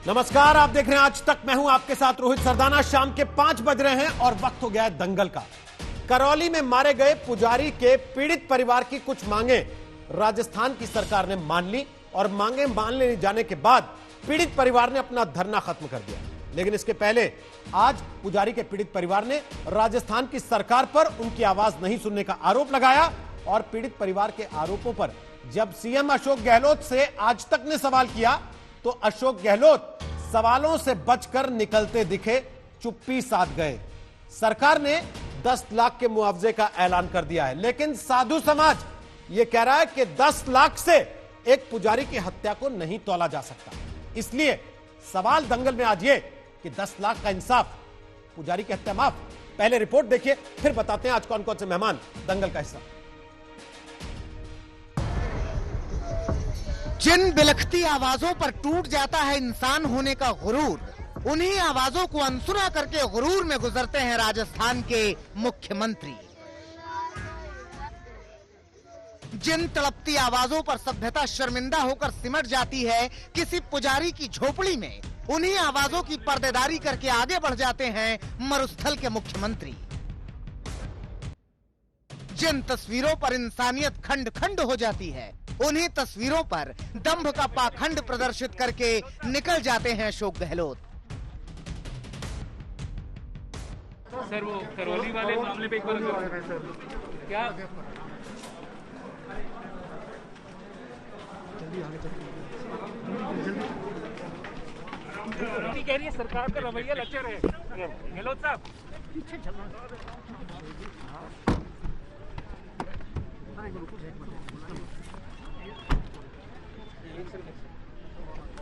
नमस्कार, आप देख रहे हैं आज तक। मैं हूं आपके साथ रोहित सरदाना। शाम के 5 बज रहे हैं और वक्त हो गया है दंगल का। करौली में मारे गए पुजारी के पीड़ित परिवार की कुछ मांगे राजस्थान की सरकार ने मान ली और मांगे मान लेने जाने के बाद पीड़ित परिवार ने अपना धरना खत्म कर दिया। लेकिन इसके पहले आज पुजारी के पीड़ित परिवार ने राजस्थान की सरकार पर उनकी आवाज नहीं सुनने का आरोप लगाया और पीड़ित परिवार के आरोपों पर जब सीएम अशोक गहलोत से आज तक ने सवाल किया तो अशोक गहलोत सवालों से बचकर निकलते दिखे, चुप्पी साध गए। सरकार ने 10 लाख के मुआवजे का ऐलान कर दिया है, लेकिन साधु समाज यह कह रहा है कि 10 लाख से एक पुजारी की हत्या को नहीं तौला जा सकता। इसलिए सवाल दंगल में आज ये कि 10 लाख का इंसाफ, पुजारी की हत्या माफ। पहले रिपोर्ट देखिए, फिर बताते हैं आज कौन कौन से मेहमान दंगल का हिस्सा। जिन बिलखती आवाजों पर टूट जाता है इंसान होने का गुरूर, उन्हीं आवाजों को अनसुना करके गुरूर में गुजरते हैं राजस्थान के मुख्यमंत्री। जिन तड़पती आवाजों पर सभ्यता शर्मिंदा होकर सिमट जाती है किसी पुजारी की झोपड़ी में, उन्हीं आवाजों की पर्देदारी करके आगे बढ़ जाते हैं मरुस्थल के मुख्यमंत्री। जिन तस्वीरों पर इंसानियत खंड खंड हो जाती है, उन्हीं तस्वीरों पर दंभ का पाखंड प्रदर्शित करके निकल जाते हैं अशोक गहलोत। सर, वो करौली वाले मामले पे एक बार क्या कह रही है सरकार का रवैया लचर है गहलोत साहब।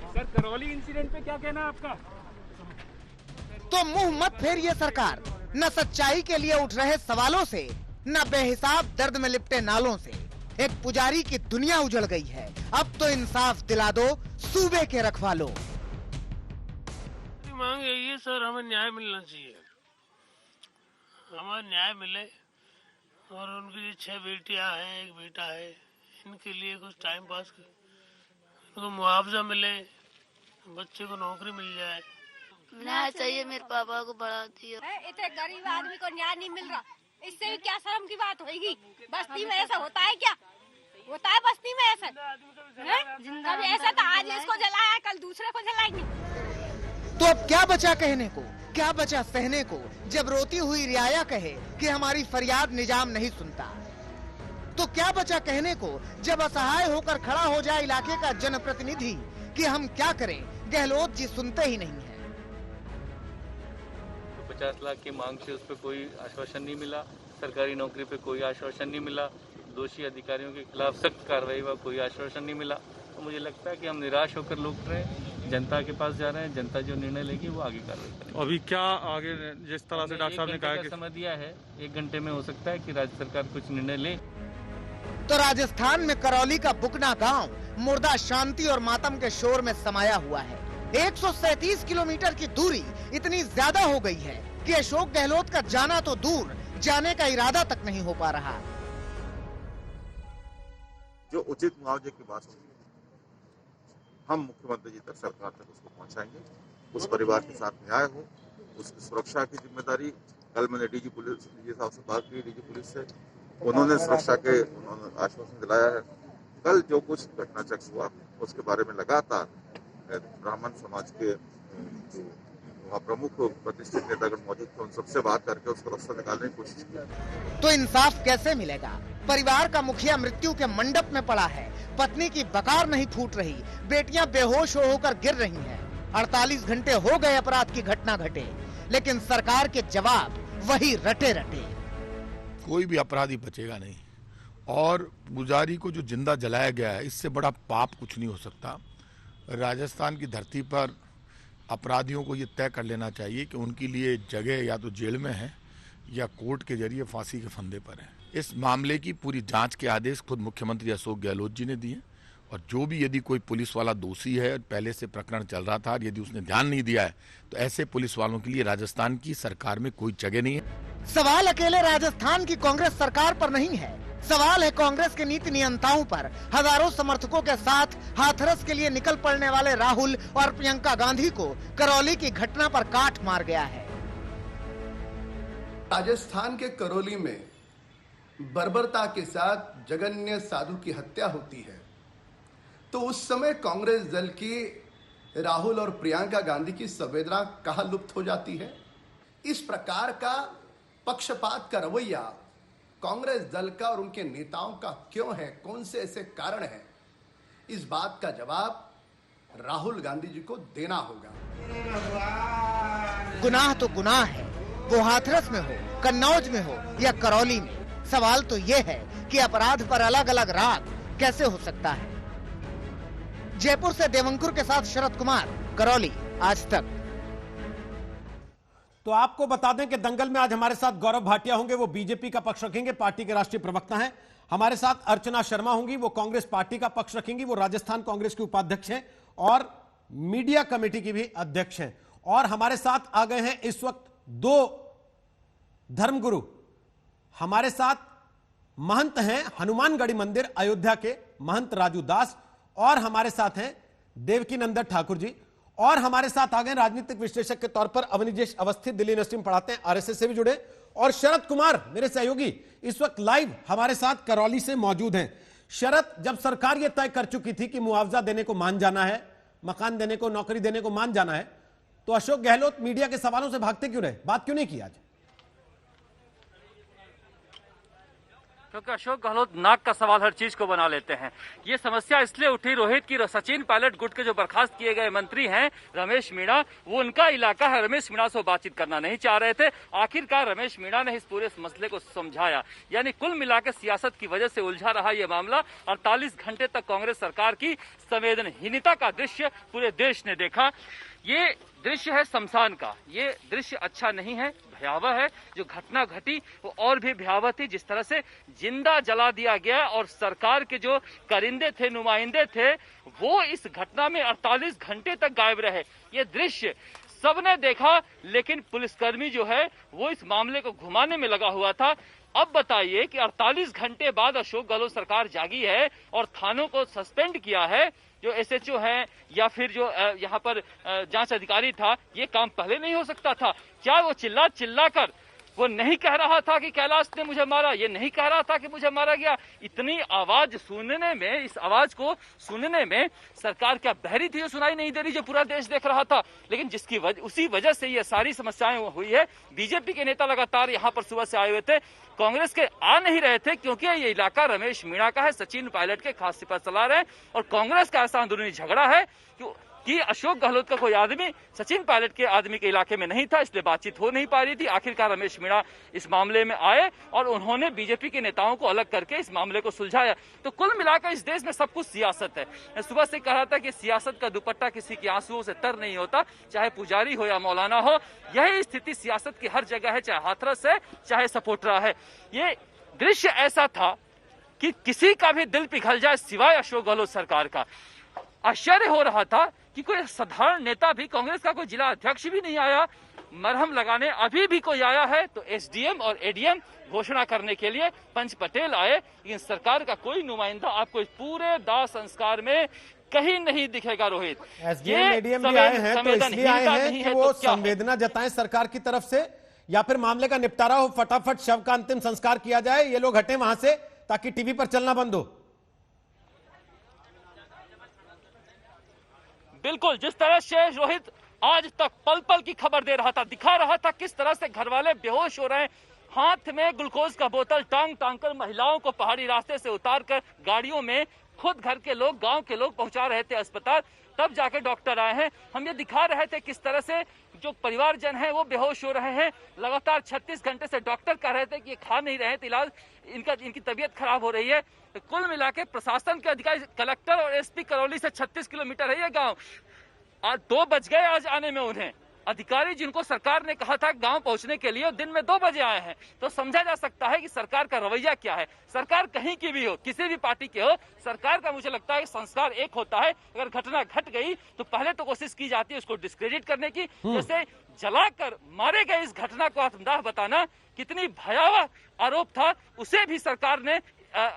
सर, करौली इंसिडेंट पे क्या कहना है आपका? तो मुंह मत फेरिए सरकार, न सच्चाई के लिए उठ रहे सवालों से, न बेहिसाब दर्द में लिपटे नालों से। एक पुजारी की दुनिया उजड़ गई है, अब तो इंसाफ दिला दो सूबे के रखवालों। मांग यही है सर, हमें न्याय मिलना चाहिए, हमें न्याय मिले और उनकी 6 बेटियां हैं, 1 बेटा है, इनके लिए कुछ टाइम पास उनको मुआवजा मिले, बच्चे को नौकरी मिल जाए। न्याय चाहिए, मेरे पापा को बढ़ा दिया। इतने गरीब आदमी को न्याय नहीं मिल रहा, इससे भी क्या शर्म की बात होगी? बस्ती में ऐसा होता है क्या? होता है बस्ती में ऐसा? कभी ऐसा तो आज इसको जलाया, कल दूसरे को जलाएंगे। तो अब क्या बचा कहने को, क्या बचा सहने को, जब रोती हुई रियाया कहे कि हमारी फरियाद निजाम नहीं सुनता? तो क्या बचा कहने को जब असहाय होकर खड़ा हो जाए इलाके का जनप्रतिनिधि कि हम क्या करें, गहलोत जी सुनते ही नहीं है। 50 लाख की मांग से उस पर कोई आश्वासन नहीं मिला, सरकारी नौकरी पे कोई आश्वासन नहीं मिला, दोषी अधिकारियों के खिलाफ सख्त कार्रवाई का कोई आश्वासन नहीं मिला। तो मुझे लगता है कि हम निराश होकर लौट रहे हैं, जनता के पास जा रहे हैं, जनता जो निर्णय लेगी वो आगे कार्रवाई करेगी। अभी क्या आगे, जिस तरह से डॉक्टर साहब ने कहा कि समय दिया है, 1 घंटे में हो सकता है कि राज्य सरकार कुछ निर्णय ले। तो राजस्थान में करौली का बुकना गांव मुर्दा शांति और मातम के शोर में समाया हुआ है। 137 किलोमीटर की दूरी इतनी ज्यादा हो गई है कि अशोक गहलोत का जाना तो दूर, जाने का इरादा तक नहीं हो पा रहा। जो उचित मुआवजे की बात होगी, हम मुख्यमंत्री जी तक, सरकार तक उसको पहुंचाएंगे। उस परिवार के साथ न्याय हो, उसकी सुरक्षा की जिम्मेदारी। कल मैंने डीजी साहब से बात की, डीजी पुलिस से, उन्होंने सुरक्षा के आश्वासन दिलाया है। कल जो कुछ घटनाचक्र हुआ उसके बारे में लगातार ब्राह्मण समाज के जो वहाँ प्रमुख प्रतिष्ठित नेतागण मौजूद थे, उन सबसे बात करके उसको रास्ता निकालने की कोशिश की। तो इंसाफ कैसे मिलेगा? परिवार का मुखिया मृत्यु के मंडप में पड़ा है, पत्नी की बकार नहीं फूट रही, बेटियां बेहोश होकर गिर रही हैं। 48 घंटे हो गए अपराध की घटना घटे, लेकिन सरकार के जवाब वही रटे रटे। कोई भी अपराधी बचेगा नहीं और पुजारी को जो जिंदा जलाया गया है, इससे बड़ा पाप कुछ नहीं हो सकता। राजस्थान की धरती पर अपराधियों को ये तय कर लेना चाहिए कि उनके लिए जगह या तो जेल में है या कोर्ट के जरिए फांसी के फंदे पर है। इस मामले की पूरी जांच के आदेश खुद मुख्यमंत्री अशोक गहलोत जी ने दिए और जो भी यदि कोई पुलिस वाला दोषी है, पहले से प्रकरण चल रहा था, यदि उसने ध्यान नहीं दिया है, तो ऐसे पुलिस वालों के लिए राजस्थान की सरकार में कोई जगह नहीं है। सवाल अकेले राजस्थान की कांग्रेस सरकार पर नहीं है, सवाल है कांग्रेस के नीति नियंताओं पर। हजारों समर्थकों के साथ हाथरस के लिए निकल पड़ने वाले राहुल और प्रियंका गांधी को करौली की घटना पर काट मार गया है। राजस्थान के करौली में बर्बरता के साथ जघन्य साधु की हत्या होती है, तो उस समय कांग्रेस दल की राहुल और प्रियंका गांधी की संवेदना कहां लुप्त हो जाती है। इस प्रकार का पक्षपात का रवैया कांग्रेस दल का और उनके नेताओं का क्यों है, कौन से ऐसे कारण हैं, इस बात का जवाब राहुल गांधी जी को देना होगा। गुनाह तो गुनाह है, वो हाथरस में हो, कन्नौज में हो या करौली में। सवाल तो ये है कि अपराध पर अलग अलग राग कैसे हो सकता है। जयपुर से देवंकुर के साथ शरद कुमार, करौली, आज तक। तो आपको बता दें कि दंगल में आज हमारे साथ गौरव भाटिया होंगे, वो बीजेपी का पक्ष रखेंगे, पार्टी के राष्ट्रीय प्रवक्ता हैं। हमारे साथ अर्चना शर्मा होंगी, वो कांग्रेस पार्टी का पक्ष रखेंगी, वो राजस्थान कांग्रेस की उपाध्यक्ष हैं और मीडिया कमेटी की भी अध्यक्ष हैं। और हमारे साथ आ गए हैं इस वक्त दो धर्मगुरु। हमारे साथ महंत हैं हनुमानगढ़ी मंदिर अयोध्या के महंत राजू दास, और हमारे साथ हैं देवकी नंदन ठाकुर जी, और हमारे साथ आ गए राजनीतिक विश्लेषक के तौर पर अवनीजेश अवस्थी, दिल्ली यूनिवर्सिटी में पढ़ाते हैं, आरएसएस से भी जुड़े, और शरद कुमार मेरे सहयोगी इस वक्त लाइव हमारे साथ करौली से मौजूद हैं। शरद, जब सरकार यह तय कर चुकी थी कि मुआवजा देने को मान जाना है, मकान देने को, नौकरी देने को मान जाना है, तो अशोक गहलोत मीडिया के सवालों से भागते क्यों रहे, बात क्यों नहीं की आज? क्योंकि अशोक गहलोत नाक का सवाल हर चीज को बना लेते हैं। ये समस्या इसलिए उठी रोहित की, सचिन पायलट गुट के जो बर्खास्त किए गए मंत्री हैं रमेश मीणा, वो उनका इलाका है, रमेश मीणा से बातचीत करना नहीं चाह रहे थे। आखिरकार रमेश मीणा ने इस पूरे मसले को समझाया, यानी कुल मिलाकर सियासत की वजह से उलझा रहा यह मामला। 48 घंटे तक कांग्रेस सरकार की संवेदनहीनता का दृश्य पूरे देश ने देखा। ये दृश्य है शमशान का, ये दृश्य अच्छा नहीं है, भयावह है। जो घटना घटी वो और भी भयावह थी, जिस तरह से जिंदा जला दिया गया और सरकार के जो करिंदे थे, नुमाइंदे थे, वो इस घटना में 48 घंटे तक गायब रहे। ये दृश्य सबने देखा, लेकिन पुलिसकर्मी जो है वो इस मामले को घुमाने में लगा हुआ था। अब बताइए कि 48 घंटे बाद अशोक गहलोत सरकार जागी है और थानों को सस्पेंड किया है, जो एसएचओ है या फिर जो यहाँ पर जांच अधिकारी था, ये काम पहले नहीं हो सकता था? क्या वो चिल्ला कर वो नहीं कह रहा था कि कैलाश ने मुझे मारा, ये नहीं कह रहा था कि मुझे मारा गया? इतनी आवाज सुनने में, इस आवाज को सुनने में सरकार क्या बहरी थी, जो सुनाई नहीं दे रही, जो पूरा देश देख रहा था? लेकिन जिसकी उसी वजह से ये सारी समस्याएं हुई है। बीजेपी के नेता लगातार यहाँ पर सुबह से आए हुए थे, कांग्रेस के आ नहीं रहे थे, क्योंकि ये इलाका रमेश मीणा का है, सचिन पायलट के खास सिपा चला रहे हैं, और कांग्रेस का ऐसा अंदरूनी झगड़ा है कि अशोक गहलोत का कोई आदमी सचिन पायलट के आदमी के इलाके में नहीं था, इसलिए बातचीत हो नहीं पा रही थी। आखिरकार रमेश मीणा इस मामले में आए और उन्होंने बीजेपी के नेताओं को अलग करके इस मामले को सुलझाया। तो कुल मिलाकर इस देश में सब कुछ सियासत है। मैं सुबह से कह रहा था कि सियासत का दुपट्टा किसी के आंसुओं से तर नहीं होता, चाहे पुजारी हो या मौलाना हो। यही स्थिति सियासत की हर जगह है, चाहे हाथरस है, चाहे सपोटरा है। ये दृश्य ऐसा था कि किसी का भी दिल पिघल जाए सिवाय अशोक गहलोत सरकार का। आश्चर्य हो रहा था कि कोई साधारण नेता भी, कांग्रेस का कोई जिला अध्यक्ष भी नहीं आया मरहम लगाने। अभी भी कोई आया है तो एसडीएम और एडीएम घोषणा करने के लिए पंच पटेल आए, लेकिन सरकार का कोई नुमाइंदा आपको इस पूरे दाह संस्कार में कहीं नहीं दिखेगा। रोहित, एसडीएम एडीएम भी आए हैं तो इसलिए आए हैं कि वो संवेदना जताएं सरकार की तरफ से, या फिर मामले का निपटारा हो, फटाफट शव का अंतिम संस्कार किया जाए, ये लोग हटे वहां से ताकि टीवी पर चलना बंद हो। बिल्कुल, जिस तरह से रोहित आज तक पल पल की खबर दे रहा था, दिखा रहा था किस तरह से घर वाले बेहोश हो रहे हैं, हाथ में ग्लूकोज का बोतल टांग कर महिलाओं को पहाड़ी रास्ते से उतारकर गाड़ियों में खुद घर के लोग, गांव के लोग पहुंचा रहे थे अस्पताल, तब जाके डॉक्टर आए हैं। हम ये दिखा रहे थे किस तरह से जो परिवारजन है वो बेहोश हो रहे हैं। लगातार 36 घंटे से डॉक्टर कह रहे थे कि ये खा नहीं रहे थे, इलाज इनकी तबीयत खराब हो रही है। तो कुल मिला के प्रशासन के अधिकारी, कलेक्टर और एसपी करौली से 36 किलोमीटर है ये गाँव, आज 2 बज गए आज आने में उन्हें। अधिकारी जिनको सरकार ने कहा था गांव पहुंचने के लिए, दिन में 2 बजे आए हैं। तो समझा जा सकता है कि सरकार का रवैया क्या है। सरकार कहीं की भी हो, किसी भी पार्टी के हो, सरकार का मुझे लगता है संस्कार एक होता है, अगर घटना घट गई तो पहले तो कोशिश की जाती है उसको डिस्क्रेडिट करने की। जैसे जलाकर मारे गए इस घटना को आत्मदाह बताना कितनी भयावह आरोप था, उसे भी सरकार ने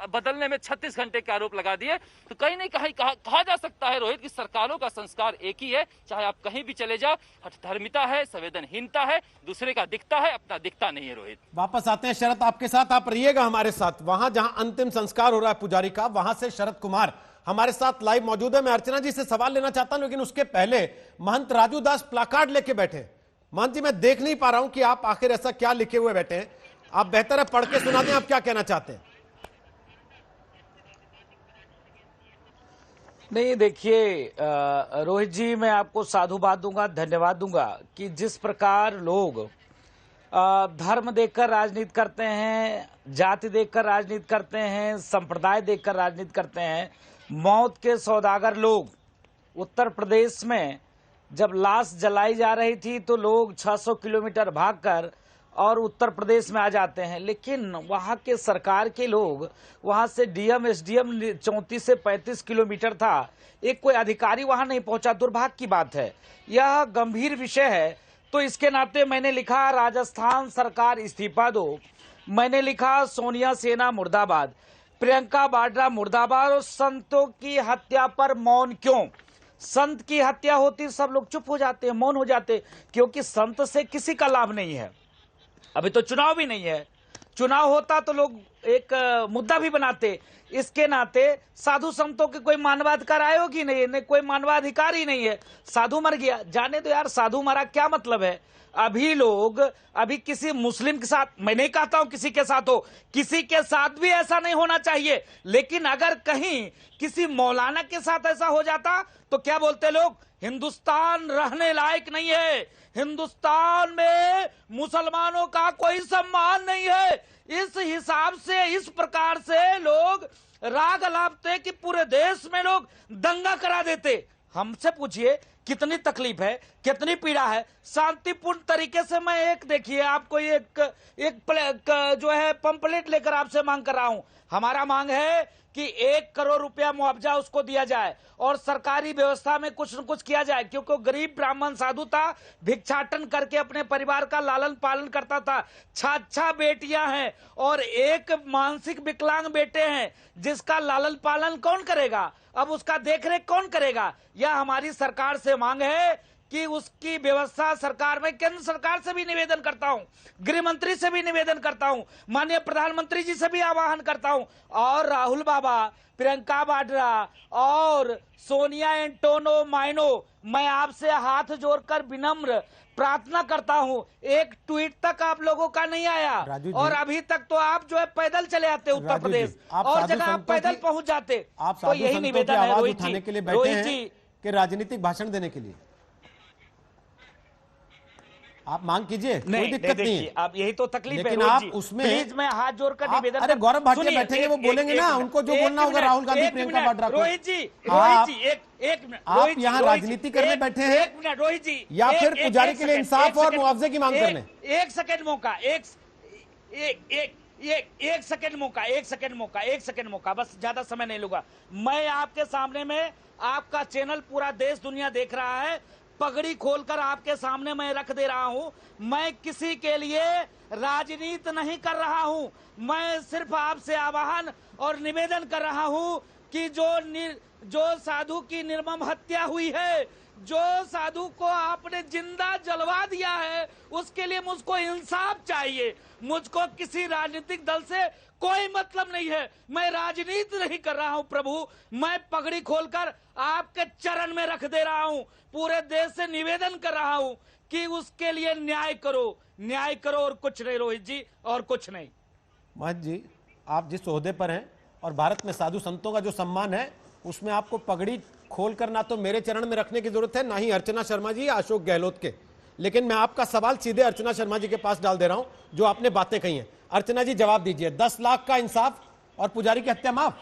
बदलने में 36 घंटे के आरोप लगा दिए। तो कहीं नहीं कहीं कहा जा सकता है रोहित की सरकारों का संस्कार एक ही है, चाहे आप कहीं भी चले जाओ, हठधर्मिता है, संवेदनहीनता है, दूसरे का दिखता है, अपना दिखता नहीं है। रोहित वापस आते हैं शरद आपके साथ, आप रहिएगा हमारे साथ। वहां जहां अंतिम संस्कार हो रहा है पुजारी का, वहां से शरद कुमार हमारे साथ लाइव मौजूद है। मैं अर्चना जी से सवाल लेना चाहता हूं, लेकिन उसके पहले महंत राजू दास प्लाकार्ड लेके बैठे। महंत जी, मैं देख नहीं पा रहा हूं कि आप आखिर ऐसा क्या लिखे हुए बैठे हैं। आप बेहतर है पढ़ के सुना दें, आप क्या कहना चाहते हैं। नहीं, देखिए रोहित जी, मैं आपको साधुवाद दूंगा, धन्यवाद दूंगा कि जिस प्रकार लोग धर्म देखकर राजनीति करते हैं, जाति देखकर राजनीति करते हैं, संप्रदाय देखकर राजनीति करते हैं। मौत के सौदागर लोग उत्तर प्रदेश में जब लाश जलाई जा रही थी तो लोग 600 किलोमीटर भागकर और उत्तर प्रदेश में आ जाते हैं, लेकिन वहां के सरकार के लोग, वहां से डीएम एसडीएम 34 से 35 किलोमीटर था, एक कोई अधिकारी वहां नहीं पहुंचा। दुर्भाग्य की बात है, यह गंभीर विषय है। तो इसके नाते मैंने लिखा राजस्थान सरकार इस्तीफा दो, मैंने लिखा सोनिया सेना मुर्दाबाद, प्रियंका वाड्रा मुर्दाबाद, और संतों की हत्या पर मौन क्यों? संत की हत्या होती सब लोग चुप हो जाते हैं, मौन हो जाते, क्योंकि संत से किसी का लाभ नहीं है। अभी तो चुनाव भी नहीं है, चुनाव होता तो लोग एक मुद्दा भी बनाते। इसके नाते साधु संतों के कोई मानवाधिकार आयोग ही नहीं है, कोई मानवाधिकार ही नहीं है। साधु मर गया, जाने दो यार, साधु मरा क्या मतलब है। अभी किसी मुस्लिम के साथ, मैं नहीं कहता हूं किसी के साथ हो, किसी के साथ भी ऐसा नहीं होना चाहिए, लेकिन अगर कहीं किसी मौलाना के साथ ऐसा हो जाता तो क्या बोलते लोग, हिंदुस्तान रहने लायक नहीं है, हिंदुस्तान में मुसलमानों का कोई सम्मान नहीं है। इस हिसाब से, इस प्रकार से लोग राग अलापते कि पूरे देश में लोग दंगा करा देते। हमसे पूछिए कितनी तकलीफ है, कितनी पीड़ा है। शांतिपूर्ण तरीके से मैं देखिए आपको एक जो है पंपलेट लेकर आपसे मांग कर रहा हूं। हमारा मांग है कि 1 करोड़ रुपया मुआवजा उसको दिया जाए और सरकारी व्यवस्था में कुछ न कुछ किया जाए, क्योंकि गरीब ब्राह्मण साधु था, भिक्षाटन करके अपने परिवार का लालन पालन करता था। 6 बेटियां हैं और एक मानसिक विकलांग बेटे हैं, जिसका लालन पालन कौन करेगा, अब उसका देखरेख कौन करेगा। यह हमारी सरकार से मांग है कि उसकी व्यवस्था सरकार में, केंद्र सरकार से भी निवेदन करता हूं, गृह मंत्री से भी निवेदन करता हूं, माननीय प्रधानमंत्री जी से भी आह्वान करता हूं, और राहुल बाबा, प्रियंका वाड्रा और सोनिया एंटोनो माइनो, मैं आपसे हाथ जोड़कर विनम्र प्रार्थना करता हूं। एक ट्वीट तक आप लोगों का नहीं आया, और अभी तक तो आप जो है पैदल चले आते उत्तर प्रदेश, और जगह आप पैदल पहुंच जाते। आप तो यही निवेदन है रोहित उठाने के लिए बैठे हैं कि राजनीतिक भाषण देने के लिए आप मांग कीजिए, कोई दिक्कत नहीं है। आप यही तो तकलीफ है, लेकिन आप उसमें प्लीज मैं हाथ जोड़कर निवेदन। अरे गौरव भाटिया बैठेंगे, वो बोलेंगे ना, उनको जो बोलना होगा राहुल गांधी, प्रियंका वाड्रा को। रोहित जी एक मिनट, आप यहाँ राजनीति करने बैठे हैं, 1 मिनट रोहित जी, या फिर पुजारी के लिए इंसाफ और मुआवजे की मांग करने? 1 सेकंड मौका, एक सेकंड मौका, बस ज्यादा समय नहीं लूंगा। मैं आपके सामने में, आपका चैनल पूरा देश दुनिया देख रहा है, पगड़ी खोलकर आपके सामने मैं रख दे रहा हूं। मैं किसी के लिए राजनीति नहीं कर रहा हूं, मैं सिर्फ आपसे आह्वान और निवेदन कर रहा हूं कि जो साधु की निर्मम हत्या हुई है, जो साधु को आपने जिंदा जलवा दिया है, उसके लिए मुझको इंसाफ चाहिए। मुझको किसी राजनीतिक दल से कोई मतलब नहीं है, मैं राजनीति नहीं कर रहा हूं प्रभु, मैं पगड़ी खोलकर आपके चरण में रख दे रहा हूं, पूरे देश से निवेदन कर रहा हूं कि उसके लिए न्याय करो और कुछ नहीं रोहित जी, और कुछ नहीं। महंत जी, आप जिस ओहदे पर हैं और भारत में साधु संतों का जो सम्मान है, उसमें आपको पगड़ी खोलकर ना तो मेरे चरण में रखने की जरूरत है, ना ही अर्चना शर्मा जी या अशोक गहलोत के। लेकिन मैं आपका सवाल सीधे अर्चना शर्मा जी के पास डाल दे रहा हूं, जो आपने बातें कही हैं। अर्चना जी जवाब दीजिए, 10 लाख का इंसाफ और पुजारी की हत्या माफ?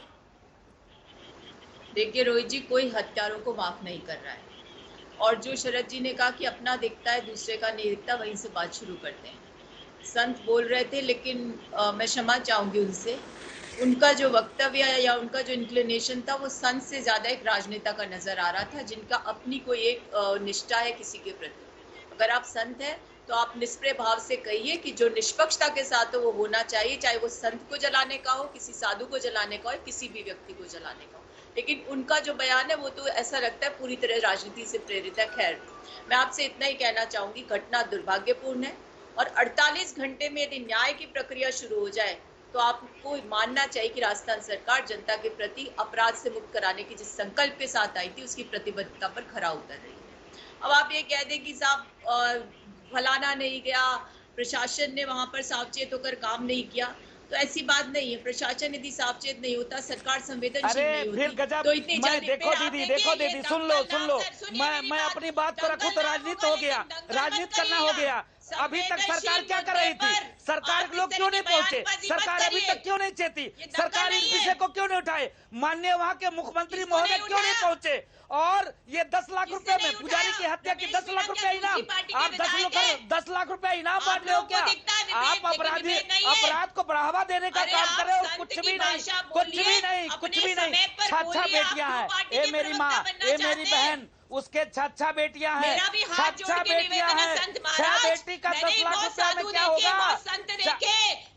देखिए रोहित जी, कोई हत्यारों को माफ नहीं कर रहा है, और जो शरद जी ने कहा कि अपना दिखता है दूसरे का नहीं दिखता, वहीं से बात शुरू करते हैं। संत बोल रहे थे, लेकिन मैं क्षमा चाहूंगी उनसे, उनका जो वक्तव्य या उनका जो इंक्लिनेशन था वो संत से ज़्यादा एक राजनेता का नज़र आ रहा था, जिनका अपनी कोई एक निष्ठा है किसी के प्रति। अगर आप संत हैं तो आप निष्प्रिय भाव से कहिए कि जो निष्पक्षता के साथ हो वो होना चाहिए, चाहे वो संत को जलाने का हो, किसी साधु को जलाने का हो, किसी भी व्यक्ति को जलाने का हो। लेकिन उनका जो बयान है वो तो ऐसा लगता है पूरी तरह राजनीति से प्रेरित है। खैर, मैं आपसे इतना ही कहना चाहूंगी, घटना दुर्भाग्यपूर्ण है और 48 घंटे में यदि न्याय की प्रक्रिया शुरू हो जाए तो आपको मानना चाहिए कि राजस्थान सरकार जनता के प्रति अपराध से मुक्त कराने की जिस संकल्प के साथ आई थी उसकी प्रतिबद्धता पर खरा उतर रही है। अब आप ये कह दें कि साहब फलाना नहीं गया, प्रशासन ने वहां पर सावचेत होकर काम नहीं किया, तो ऐसी बात नहीं है। प्रशासन यदि सावचेत नहीं होता, सरकार संवेदनशील नहीं होती, फिर गजब, तो इतनी मैं देखो दीदी सुन लो, मैं अपनी बात को रखूं तो राजनीति हो गया, राजनीति करना हो गया। अभी तक सरकार क्या कर रही थी? सरकार के लोग क्यों नहीं पहुंचे? सरकार अभी तक क्यों नहीं चेती? सरकार इस विषय को क्यों नहीं उठाए? माननीय वहां के मुख्यमंत्री महोदय क्यों नहीं पहुंचे? और ये 10 लाख रुपए में पुजारी की हत्या की 10 लाख रुपए इनाम, आप 10 लाख रुपए इनाम बांट रहे हो क्या? आप अपराध को बढ़ावा देने का काम कर रहे हो। कुछ भी नहीं। छाछा बेटियां हैं, ये मेरी माँ, ये मेरी बहन, उसके छाछा बेटियां हैं, छाछा बेटियां हैं। 6 बेटी का 10 लाख रुपया में क्या होगा?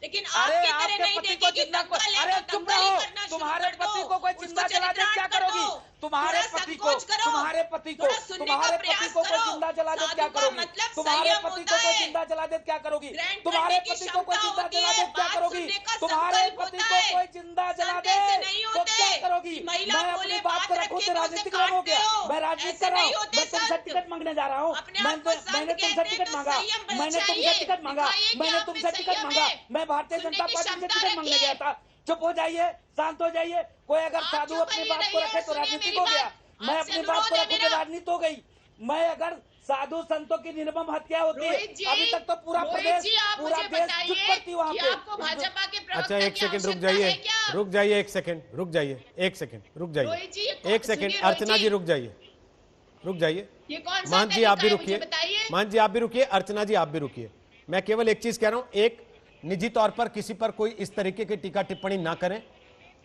लेकिन अरे आपके पति को जिंदा, अरे चुप रहो, तुम्हारे पति को कोई जिंदा जला दे क्या करोगी? तुम्हारे पति को कोई जिंदा जला दे क्या करोगी? तुम्हारे पति को कोई जिंदा जला दे क्या करोगी? तुम्हारे पति को कोई जिंदा जला दे क्या करोगी? तुम्हारे पति को कोई जिंदा जला दे तो क्या करोगी? मैं अपनी बात को रखूं तो राजनीतिक लोग हो गया। मैं राजनीति कर रहा हूँ, मैं तुमसे टिकट मांगने जा रहा हूँ। मैंने तुमसे टिकट मांगा, मैं भारतीय जनता पार्टी से टिकट मांगने गया था। चुप हो जाइए, शांत हो जाइए। कोई अगर साधु अपनी बात को रखे तो राजनीतिक हो गया, मैं अपनी बात को रखूं तो राजनीति हो गई। मैं अगर साधु संतों की निर्मम हत्या होती है, अभी तक तो पूरा प्रदेश, पूरा देश चुप करती वहाँ पे। अच्छा, एक सेकंड रुक जाइए, एक सेकंड रुक जाइए। अर्चना जी रुक जाइए। महंत जी आप भी रुकिए, अर्चना जी आप भी रुकिए। मैं केवल एक चीज कह रहा हूं, एक निजी तौर पर किसी पर कोई इस तरीके की टीका टिप्पणी ना करें।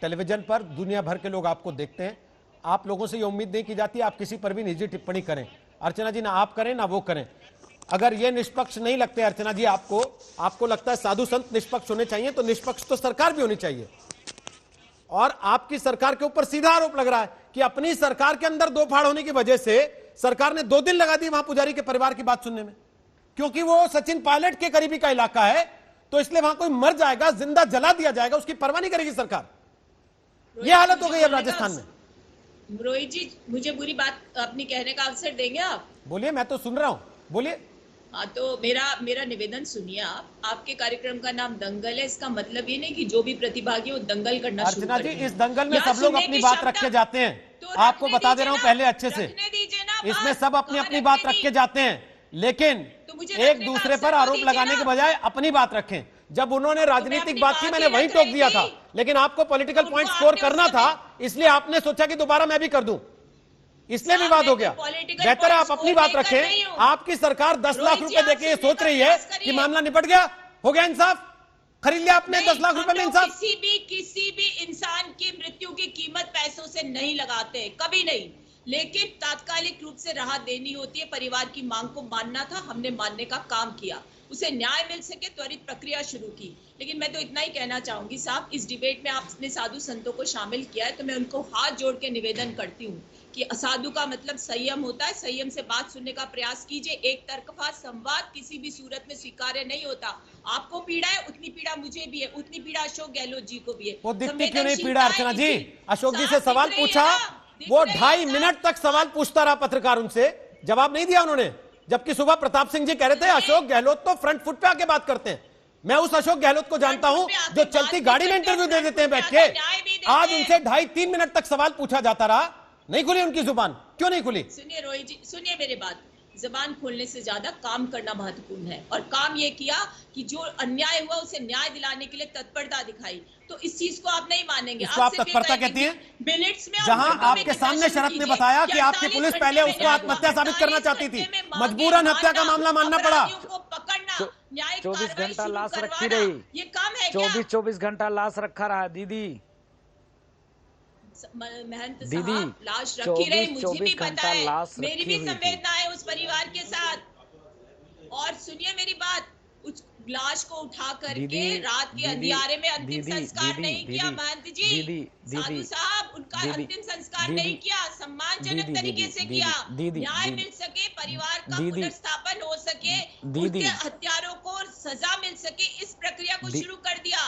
टेलीविजन पर दुनिया भर के लोग आपको देखते हैं, आप लोगों से ये उम्मीद नहीं की जाती आप किसी पर भी निजी टिप्पणी करें। अर्चना जी, ना आप करें ना वो करें। अगर ये निष्पक्ष नहीं लगते अर्चना जी आपको लगता है साधु संत निष्पक्ष होने चाहिए, तो निष्पक्ष तो सरकार भी होनी चाहिए। और आपकी सरकार के ऊपर सीधा आरोप लग रहा है कि अपनी सरकार के अंदर दो फाड़ होने की वजह से सरकार ने 2 दिन लगा दी वहां पुजारी के परिवार की बात सुनने में, क्योंकि वो सचिन पायलट के करीबी का इलाका है, तो इसलिए वहां कोई मर जाएगा, जिंदा जला दिया जाएगा, उसकी परवाह नहीं करेगी सरकार। ये हालत हो गई है राजस्थान में। रोहित जी, मुझे बुरी बात अपनी कहने का अवसर देंगे आप? बोलिए, मैं तो सुन रहा हूं, बोलिए। हाँ, तो मेरा निवेदन सुनिए। आपके कार्यक्रम का नाम दंगल है, इसका मतलब ये नहीं कि जो भी प्रतिभागी वो दंगल करना शुरू अर्चना जी, इस दंगल में सब लोग अपनी बात रख के जाते हैं, आपको बता दे रहा हूं पहले अच्छे से। इसमें सब अपनी बात रख के जाते हैं, लेकिन एक दूसरे पर आरोप लगाने के बजाय अपनी बात रखें। जब उन्होंने राजनीतिक बात की मैंने वहीं टोक दिया था, लेकिन आपको पॉलिटिकल पॉइंट स्कोर करना था, इसलिए आपने सोचा कि दोबारा मैं भी कर दूं, इसलिए विवाद हो गया। बेहतर है आप अपनी बात रखें। आपकी सरकार 10 लाख रुपए देके ये सोच रही है कि मामला निपट गया, हो गया इंसाफ, खरीद लिया आपने 10 लाख रुपए में इंसाफ। किसी भी इंसान की मृत्यु की कीमत पैसों से नहीं लगाते, कभी नहीं, लेकिन तात्कालिक रूप से राहत देनी होती है। परिवार की मांग को मानना था, हमने मानने का काम किया, उसे न्याय मिल सके त्वरित प्रक्रिया शुरू की। लेकिन मैं तो इतना ही कहना चाहूंगी साहब, इस डिबेट में आपने साधु संतों को शामिल किया है, तो मैं उनको हाथ जोड़ के निवेदन करती हूँ कि असाधु का मतलब संयम होता है। संयम से बात सुनने का प्रयास कीजिए। एक तरफा संवाद किसी भी सूरत में स्वीकार्य नहीं होता। आपको पीड़ा है, उतनी पीड़ा मुझे भी है, उतनी पीड़ा अशोक गहलोत जी को भी है। वो दिखती क्यों नहीं पीड़ा अर्चना जी? अशोक जी से सवाल पूछा, वो 2.5 मिनट तक सवाल पूछता रहा पत्रकार, उनसे जवाब नहीं दिया उन्होंने। जबकि सुबह प्रताप सिंह जी कह रहे थे अशोक गहलोत तो फ्रंट फुट पे आके बात करते हैं। मैं उस अशोक गहलोत को जानता हूं जो चलती गाड़ी में इंटरव्यू दे देते हैं बैठ के। आज उनसे 2.5-3 मिनट तक सवाल पूछा जाता रहा, नहीं खुली उनकी जुबान। क्यों नहीं खुली? सुनिए रोहित जी, सुनिए मेरी बात। जबान खोलने से ज्यादा काम करना महत्वपूर्ण है, और काम ये किया कि जो अन्याय हुआ उसे न्याय दिलाने के लिए तत्परता दिखाई। तो इस चीज को आप नहीं मानेंगे। इसको आप तत्परता कहती हैं? मिनट्स में, जहां आपके सामने शरत ने बताया कि आपकी पुलिस पहले उसको आत्महत्या साबित करना चाहती थी, मजबूरन हत्या का मामला मानना पड़ा। 24 घंटा लाश रखी रही, ये काम है। 24 घंटा लाश रखा रहा दीदी। महंत साहब, लाश रखी रही, मुझे भी पता है, मेरी भी संवेदना है उस परिवार के साथ। और सुनिए मेरी बात, उस लाश को उठा करके रात के अंधियारे में अंतिम संस्कार नहीं किया महंत जी, साधु साहब, उनका अंतिम संस्कार नहीं किया, सम्मानजनक तरीके से किया, न्याय मिल सके, परिवार का पुनर्स्थापन हो सके, उनके हत्यारों को सजा मिल सके, इस प्रक्रिया को शुरू कर दिया।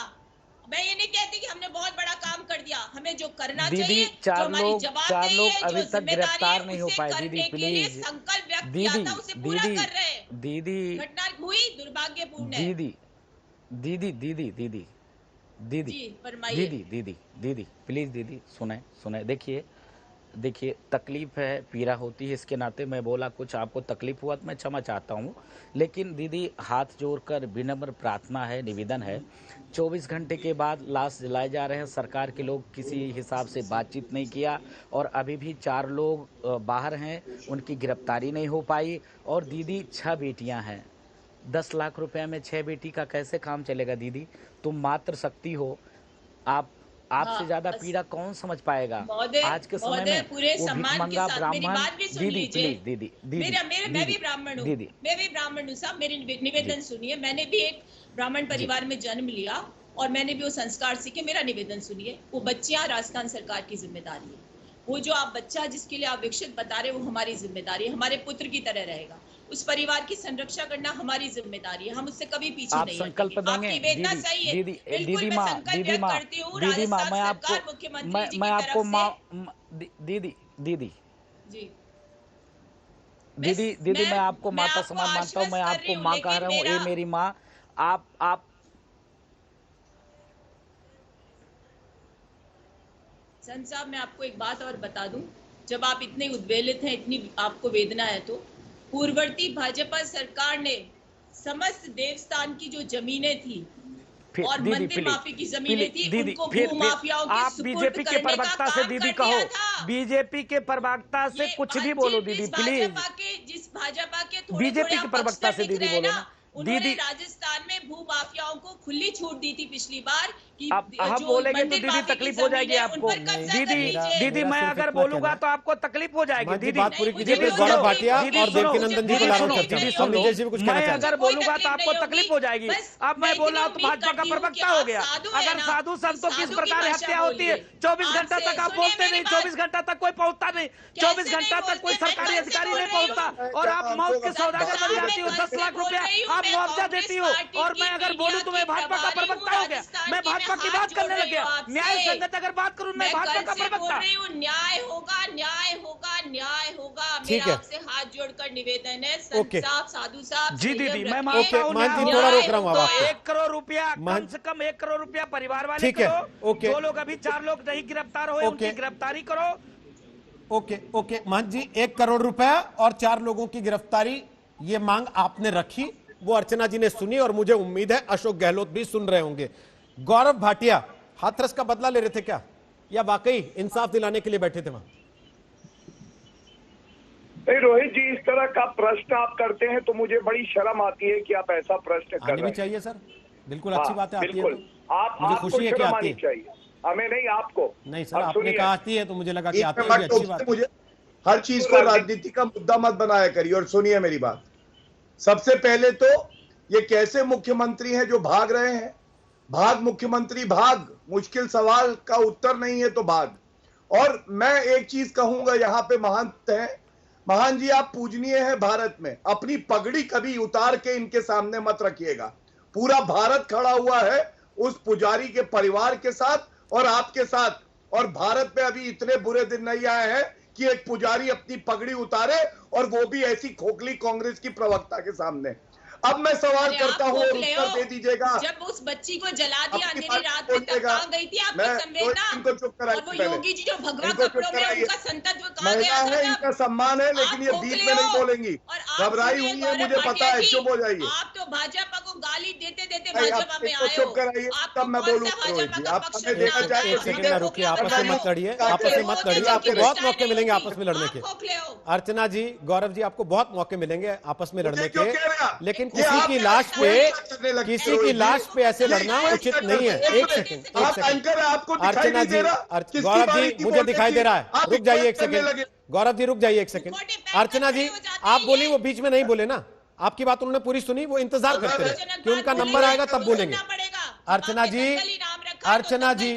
मैं ये नहीं कहती कि हमने बहुत बड़ा काम कर दिया, हमें जो करना चाहिए, जो हमारी जवाबदेही है, जो जिम्मेदारी है, उसे करने के लिए संकल्प व्यक्त किया था, उसे पूरा कर रहे हैं। दीदी घटना हुई, दुर्भाग्यपूर्ण है। दीदी प्लीज दीदी सुने। देखिए तकलीफ है, पीड़ा होती है, इसके नाते मैं बोला कुछ आपको तकलीफ हुआ तो मैं क्षमा चाहता हूँ, लेकिन दीदी हाथ जोड़कर विनम्र प्रार्थना है, निवेदन है, 24 घंटे के बाद लाश जलाए जा रहे हैं, सरकार के लोग किसी हिसाब से बातचीत नहीं किया और अभी भी 4 लोग बाहर हैं, उनकी गिरफ्तारी नहीं हो पाई। और दीदी 6 बेटियां हैं, 10 लाख रुपए में 6 बेटी का कैसे काम चलेगा दीदी? तुम मात्र शक्ति हो, आपसे ज्यादा पीड़ा कौन समझ पाएगा आज के समय में? पूरे सम्मान के साथ मेरी बात भी सुन लीजिए। दीदी मैं भी ब्राह्मण हूँ साहब, मेरी निवेदन सुनिए। मैंने भी एक ब्राह्मण परिवार में जन्म लिया और मैंने भी वो संस्कार सीखे। मेरा निवेदन सुनिए। वो बच्चियां राजस्थान सरकार की जिम्मेदारी है। वो जो आप बच्चा जिसके लिए आप विकसित बता रहे हो, वो हमारी जिम्मेदारी है, हमारे पुत्र की तरह रहेगा। उस परिवार की संरक्षा करना हमारी जिम्मेदारी है, हम उससे कभी पीछे नहीं हटेंगे। आपकी वेदना सही है, बिल्कुल मैं संकल्प व्यक्त करती हूँ राजस्थान सरकार, मुख्यमंत्री जी की तरफ से। मैं आपको माता समान मानता हूँ, मैं आपको माँ कह रहा हूँ, ये मेरी माँ। आप संत साहब, मैं आपको एक बात और बता दूं, जब आप इतने उद्वेलित हैं, इतनी आपको वेदना है, तो पूर्ववर्ती भाजपा सरकार ने समस्त देवस्थान की जो जमीनें थी और मंदिर माफी की जमीनें थी, उनको भूमाफियाओं के सुपुर्द बीजेपी के प्रवक्ता से दीदी कहो, बीजेपी के प्रवक्ता से कुछ भी बोलो दीदी प्लीज। जिस भाजपा के बीजेपी के प्रवक्ता से दीदी बोलो ना दीदी। राजस्थान में भूमाफियाओं को खुली छूट दी थी पिछली बार कि आप बोलेंगे तो दीदी तकलीफ हो जाएगी आपको। दीदी मैं अगर बोलूंगा तो आपको तकलीफ हो जाएगी दीदी। बात पूरी कीजिए। गौरव भाटिया और देवकीनंदन जी को ला रहा हूं। मैं अगर बोलूंगा तो आपको तकलीफ हो जाएगी। अब मैं बोल रहा हूँ तो भाजपा का प्रवक्ता हो गया। अगर साधु संतों की इस प्रकार हत्या होती है, 24 घंटा तक आप बोलते नहीं, 24 घंटा तक कोई पहुंचता नहीं, 24 घंटा तक कोई सरकारी अधिकारी नहीं पहुंचता और आप मौत के सौदागर बन जाती हो। 10 लाख रुपया आप मुआवजा देती हो और मैं अगर बोलूं तो मैं भाजपा का प्रवक्ता हो गया, मैं भाजपा की बात करने लग गया। न्याय संगत अगर बात करूं मैं भाजपा का प्रवक्ता। न्याय होगा, न्याय होगा, न्याय होगा। मेरा आपसे हाथ जोड़कर निवेदन है संत साहब, साधु साहब। जी दीदी मैं मानता हूं, थोड़ा रोक रहा हूं आपको। 1 करोड़ रुपया, कम से कम 1 करोड़ रुपया परिवार वाले करो। 2 लोग अभी 4 लोग नहीं गिरफ्तार हुए, उनकी गिरफ्तारी करो। ओके महंत जी, 1 करोड़ रुपया और 4 लोगों की गिरफ्तारी, ये मांग आपने रखी, वो अर्चना जी ने सुनी और मुझे उम्मीद है अशोक गहलोत भी सुन रहे होंगे। गौरव भाटिया, हाथरस का बदला ले रहे थे क्या, या वाकई इंसाफ दिलाने के लिए बैठे थे वहां? नहीं रोहित जी, इस तरह का प्रश्न आप करते हैं तो मुझे बड़ी शर्म आती है कि आप ऐसा प्रश्न कर रहे हैं। चाहिए सर, बिल्कुल अच्छी बात है। बिल्कुल, मुझे खुशी है कि आती चाहिए, हमें नहीं आपको। नहीं सर, आपने कहा आती है तो मुझे लगा कि आती है, अच्छी बात। मुझे हर चीज को राजनीति का मुद्दा मत बनाया करिए। और सुनिए मेरी बात, सबसे पहले तो ये कैसे मुख्यमंत्री हैं जो भाग रहे हैं? भाग मुख्यमंत्री भाग, मुश्किल सवाल का उत्तर नहीं है तो भाग। और मैं एक चीज कहूंगा, यहाँ पे महंत हैं, महान जी आप पूजनीय हैं भारत में, अपनी पगड़ी कभी उतार के इनके सामने मत रखिएगा। पूरा भारत खड़ा हुआ है उस पुजारी के परिवार के साथ और आपके साथ, और भारत में अभी इतने बुरे दिन नहीं आए हैं कि एक पुजारी अपनी पगड़ी उतारे, और वो भी ऐसी खोखली कांग्रेस की प्रवक्ता के सामने। अब मैं सवाल करता हूँ और उत्तर दे दीजिएगा। जब उस बच्ची को जला दिया अंधेरी रात में, तब कहाँ गई थी आपकी संवेदना? इनको चुप कराइए। और वो योगी जी जो भगवा कपड़ों में, उनका संतत्व कहाँ महिला है, इनका सम्मान है, लेकिन ये बीच में नहीं बोलेंगी। घबराई हुई है, मुझे पता है, चुप हो जाइए। आप तो भाजपा को गाली देते देते भाजपा में आए हो। चुप कराइए, तब मैं बोलूंगा। आप हमें देखना चाहिए। सेकंड में रुकिए, आपस में मत लड़िए, आपस में मत लड़िए, आपको बहुत मौके मिलेंगे आपस में लड़ने के। अर्चना जी, गौरव जी, आपको बहुत मौके मिलेंगे आपस में लड़ने के, लेकिन किसी की लाश पे ऐसे लड़ना उचित नहीं है। एक सेकंड, अर्चना जी, गौरव जी मुझे दिखाई दे रहा है, रुक जाइए 1 सेकंड। गौरव जी रुक जाइए 1 सेकंड। अर्चना जी आप बोली, वो बीच में नहीं बोले ना, आपकी बात उन्होंने पूरी सुनी, वो इंतजार करते रहे कि उनका नंबर आएगा तब बोलेंगे। अर्चना जी, अर्चना जी,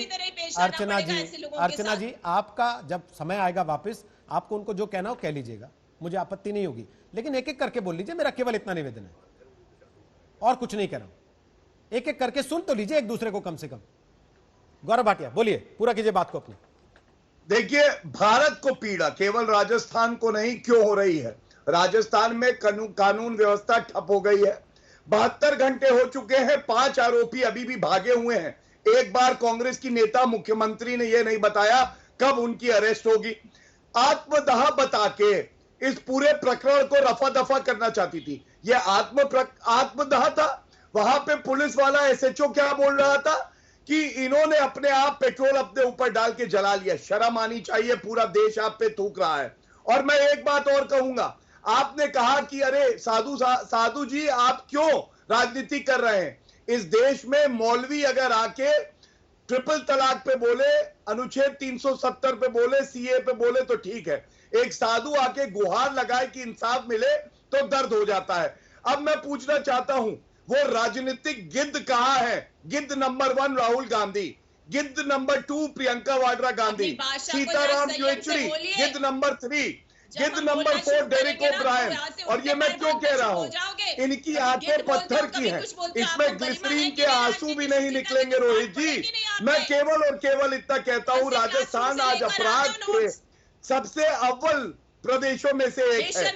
अर्चना जी, अर्चना जी, आपका जब समय आएगा वापस, आपको उनको जो कहना हो कह लीजिएगा, मुझे आपत्ति नहीं होगी, लेकिन एक एक करके बोल लीजिए। मेरा केवल इतना निवेदन है और कुछ नहीं कह रहा हूं। एक एक करके सुन तो लीजिए एक दूसरे को कम से कम। गौरव भाटिया बोलिए, पूरा कीजिए बात को अपनी। देखिए, भारत को पीड़ा केवल राजस्थान को नहीं क्यों हो रही है? राजस्थान में कानून व्यवस्था ठप हो गई है। 72 घंटे हो चुके हैं, 5 आरोपी अभी भी भागे हुए हैं। एक बार कांग्रेस की नेता मुख्यमंत्री ने यह नहीं बताया कब उनकी अरेस्ट होगी। आत्मदाह बता के इस पूरे प्रकरण को रफा दफा करना चाहती थी। यह आत्मदाह था। वहां पे पुलिस वाला एसएचओ क्या बोल रहा था कि इन्होंने अपने आप पेट्रोल अपने ऊपर डाल के जला लिया। शर्म आनी चाहिए, पूरा देश आप पे थूक रहा है। और मैं एक बात और कहूंगा, आपने कहा कि अरे साधु जी आप क्यों राजनीति कर रहे हैं? इस देश में मौलवी अगर आके ट्रिपल तलाक पे बोले, अनुच्छेद 370 पे बोले, सीए पे बोले तो ठीक है। एक साधु आके गुहार लगाए कि इंसाफ मिले तो दर्द हो जाता है। अब मैं पूछना चाहता हूं, वो राजनीतिक गिद्ध कहां है? गिद्ध नंबर 1 राहुल गांधी, गिद्ध नंबर 2 प्रियंका वाड्रा गांधी, सीताराम येचुरी गिद्ध नंबर 3, गिद्ध नंबर 4 डेरिक ओब्रायन। और ये मैं क्यों कह रहा हूं? इनकी आंखें पत्थर की हैं, इसमें ग्लिसरीन के आंसू भी नहीं निकलेंगे रोहित जी। मैं केवल और केवल इतना कहता हूं, राजस्थान आज अपराध के सबसे अव्वल प्रदेशों में से एक है।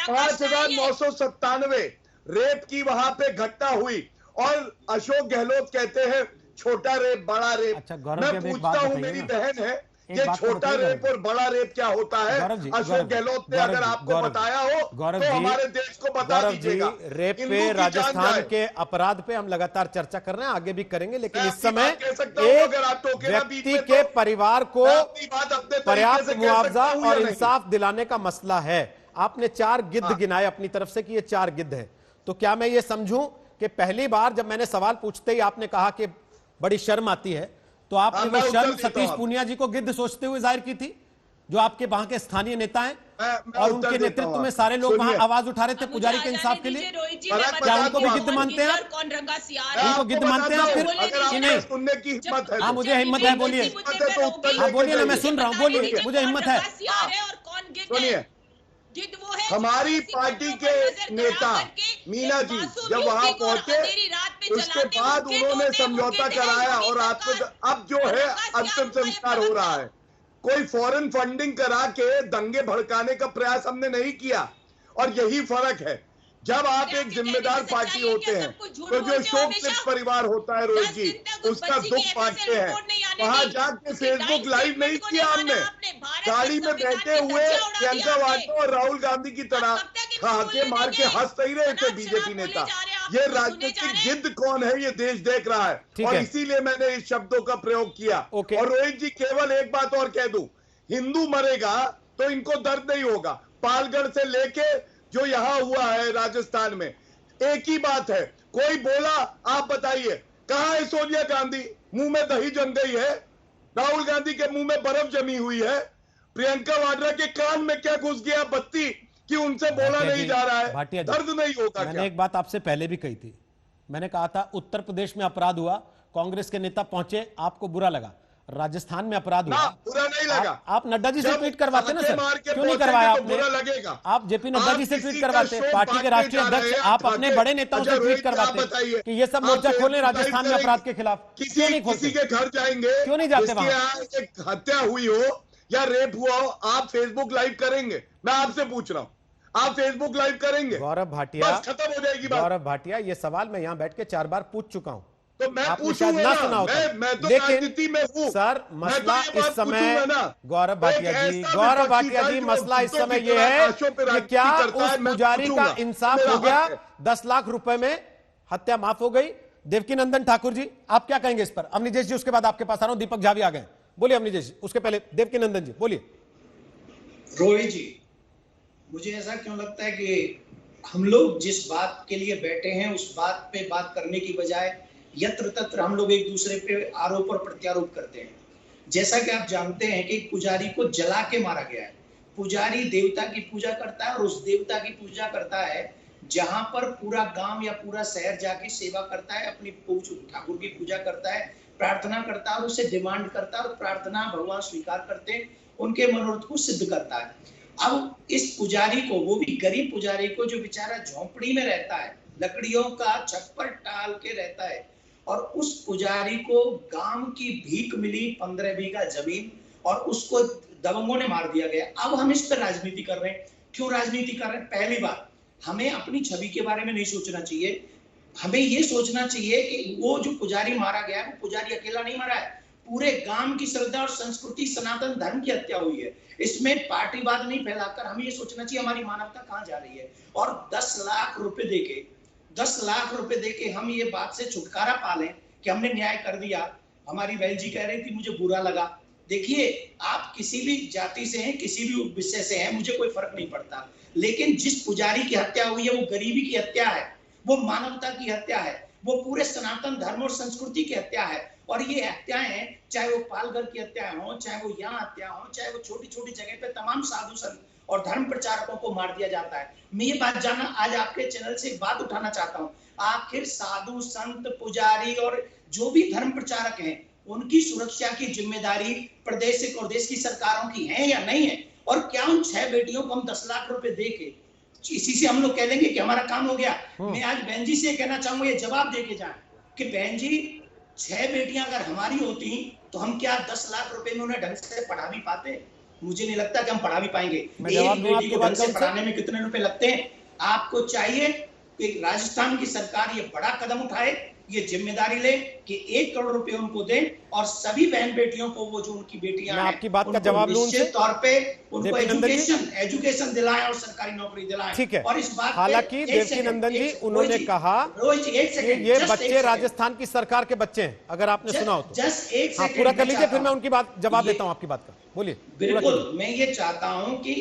5,997 रेप की वहां पे घटना हुई और अशोक गहलोत कहते हैं छोटा रेप बड़ा रेप। अच्छा, मैं पूछता हूं, मेरी बहन है, ये छोटा रेप और बड़ा रेप क्या होता है? अशोक गहलोत ने अगर आपको बताया हो तो हमारे देश को बता दीजिएगा। रेप पे, राजस्थान के अपराध पे हम लगातार चर्चा कर रहे हैं, आगे भी करेंगे, लेकिन इस समय एक व्यक्ति के परिवार को पर्याप्त मुआवजा और इंसाफ दिलाने का मसला है। आपने 4 गिद्ध गिनाए अपनी तरफ से कि ये 4 गिद्ध है, तो क्या मैं ये समझूं कि पहली बार जब मैंने सवाल पूछते ही आपने कहा कि बड़ी शर्म आती है, तो आपने वो शर्म सतीश पूनिया जी को गिद्ध सोचते हुए जाहिर की थी, जो आपके वहां के स्थानीय नेता हैं और उनके नेतृत्व में सारे लोग वहां आवाज उठा रहे थे पुजारी के इंसाफ के लिए? क्या उनको भी गिद्ध मानते हैं? उनको गिद्ध मानते हैं फिर कि नहीं? सुनने की हिम्मत है? हाँ, मुझे हिम्मत है, बोलिए। हाँ बोलिए ना, मैं सुन रहा हूँ, बोलिए, मुझे हिम्मत है। सुनिए, हमारी पार्टी के नेता मीना जी जब वहां पहुंचे, उसके बाद उन्होंने समझौता कराया और अब जो है अंतिम संस्कार हो रहा है। कोई फॉरेन फंडिंग करा के दंगे भड़काने का प्रयास हमने नहीं किया। और यही फर्क है, जब आप एक जिम्मेदार पार्टी होते हैं तो जो शोक परिवार होता है रोहित जी, उसका दुख बांटते हैं। वहां जाके फेसबुक लाइव नहीं किया हमने, गाड़ी में बैठे हुए प्रियंका वाड्रा और राहुल गांधी की तरह खाके मार के हंस ही रहे थे बीजेपी नेता। ये राजनीतिक गिद्ध कौन है ये देश देख रहा है, और इसीलिए मैंने इस शब्दों का प्रयोग किया। और रोहित जी, केवल एक बात और कह दूं, हिंदू मरेगा तो इनको दर्द नहीं होगा। पालगढ़ से लेके जो यहां हुआ है राजस्थान में, एक ही बात है। कोई बोला, आप बताइए कहां है सोनिया गांधी? मुंह में दही जम गई है, राहुल गांधी के मुंह में बर्फ जमी हुई है, प्रियंका वाड्रा के कान में क्या घुस गया बत्ती कि उनसे बोला नहीं जा रहा है? दर्द नहीं होता? मैंने एक बात आपसे पहले भी कही थी, मैंने कहा था उत्तर प्रदेश में अपराध हुआ, कांग्रेस के नेता पहुंचे, आपको बुरा लगा। राजस्थान में अपराध हुआ, बुरा नहीं लगा। आप नड्डा जी से ट्वीट करवाते ना सर, क्यों नहीं करवाया आपने? आप जेपी नड्डा जी से ट्वीट करवाते, पार्टी के राष्ट्रीय अध्यक्ष, आप अपने बड़े नेताओं से ट्वीट करवाते कि ये सब मोर्चा खोलें राजस्थान में अपराध के खिलाफ, क्यों नहीं खोलते? किसी के घर जाएंगे, क्यों नहीं जाते वहां? एक हत्या हुई हो या रेप हुआ हो, आप फेसबुक लाइव करेंगे? मैं आपसे पूछ रहा हूँ, आप फेसबुक लाइव करेंगे? गौरव भाटिया, खत्म हो जाएगी बात। गौरव भाटिया, ये सवाल मैं यहाँ बैठ के 4 बार पूछ चुका हूँ, तो मैं पूछूंगा ना, मैं तो राजनीति में हूं सर। मसला इस समय, गौरव भाटिया जी, गौरव भाटिया जी, मसला इस समय ये है कि क्या उस पुजारी का इंसाफ हो गया? 10 लाख रुपए में हत्या माफ हो गई। देवकीनंदन ठाकुर जी, आप क्या कहेंगे इस पर? अवनीजेश जी, उसके बाद आपके पास आ रहा हूं, दीपक झा भी आ गए। बोलिए अवनीजेश जी, उसके पहले देवकीनंदन जी बोलिए। रोहित जी, मुझे ऐसा क्यों लगता है कि हम लोग जिस बात के लिए बैठे हैं उस बात पे बात करने की बजाय यत्र तत्र हम लोग एक दूसरे पे आरोप और प्रत्यारोप करते हैं। जैसा कि आप जानते हैं कि पुजारी को जला के मारा गया है। पुजारी देवता की पूजा करता है और उस देवता की पूजा करता है जहां पर पूरा गांव या पूरा शहर जाके सेवा करता है, अपनी ठाकुर की पूजा करता है, प्रार्थना करता है और उससे डिमांड करता है और प्रार्थना भगवान स्वीकार करते हैं, उनके मनोरथ को सिद्ध करता है। अब इस पुजारी को, वो भी गरीब पुजारी को, जो बेचारा झोंपड़ी में रहता है, लकड़ियों का छप्पर टाल के रहता है, और उस पुजारी को गांव की भीख मिली 15 बीघा जमीन और उसको दबंगों ने मार दिया गया। अब हम इस पर राजनीति कर रहे हैं। क्यों राजनीति कर रहे हैं? पहली बात, हमें अपनी छवि के बारे में नहीं सोचना चाहिए। हमें ये सोचना चाहिए कि वो जो पुजारी मारा गया है, वो पुजारी अकेला नहीं मारा है, पूरे गांव की श्रद्धा और संस्कृति, सनातन धर्म की हत्या हुई है। इसमें पार्टीवाद नहीं फैलाकर हमें ये सोचना चाहिए हमारी मानवता कहाँ जा रही है। और 10 लाख रुपए देके हम ये बात से छुटकारा पा लें कि हमने न्याय कर दिया। हमारी बहन जी कह रही थी मुझे बुरा लगा। देखिए, आप किसी भी जाति से हैं, किसी भी विषय से हैं, मुझे कोई फर्क नहीं पड़ता, लेकिन जिस पुजारी की हत्या हुई है वो गरीबी की हत्या है, वो मानवता की हत्या है, वो पूरे सनातन धर्म और संस्कृति की हत्या है। और ये हत्याएं, चाहे वो पालघर की हत्याएं हो, चाहे वो यहाँ हत्या हो, चाहे वो छोटी छोटी जगह पे तमाम साधु संत और धर्म प्रचारकों को मार दिया जाता है। मैं ये बात जानना, आज आपके चैनल से एक बात उठाना चाहता हूँ, आखिर साधु संत पुजारी और जो भी धर्म प्रचारक हैं, उनकी सुरक्षा की जिम्मेदारी प्रदेश और देश की सरकारों की है या नहीं है? और क्या उन 6 बेटियों को हम 10 लाख रुपए दे के इसी से हम लोग कह देंगे कि हमारा काम हो गया? मैं आज बहन जी से कहना चाहूंगा, ये जवाब दे के जाए कि बहन जी, 6 बेटियां अगर हमारी होती तो हम क्या 10 लाख रुपए में उन्हें ढंग से पढ़ा भी पाते? मुझे नहीं लगता कि हम पढ़ा भी पाएंगे। एक बेटी को ढंग से पढ़ाने में कितने रुपए लगते हैं? आपको चाहिए कि राजस्थान की सरकार ये बड़ा कदम उठाए, ये जिम्मेदारी ले कि 1 करोड़ रुपए उनको दें और सभी बहन बेटियों को, वो जो उनकी बेटियां हैं, आपकी बात का जवाब लूं, निश्चित तौर पे उनको एजुकेशन दिलाएं और सरकारी नौकरी दिलाएं। ठीक है। और इस बात, हालांकि देवकीनंदन जी, उन्होंने कहा कि ये बच्चे राजस्थान की सरकार के बच्चे हैं, अगर आपने सुना हो तो। हाँ, पूरा कर लीजिए, फिर मैं उनकी बात जवाब देता हूँ आपकी बात का। बोलिए। बिल्कुल, मैं ये चाहता हूँ कि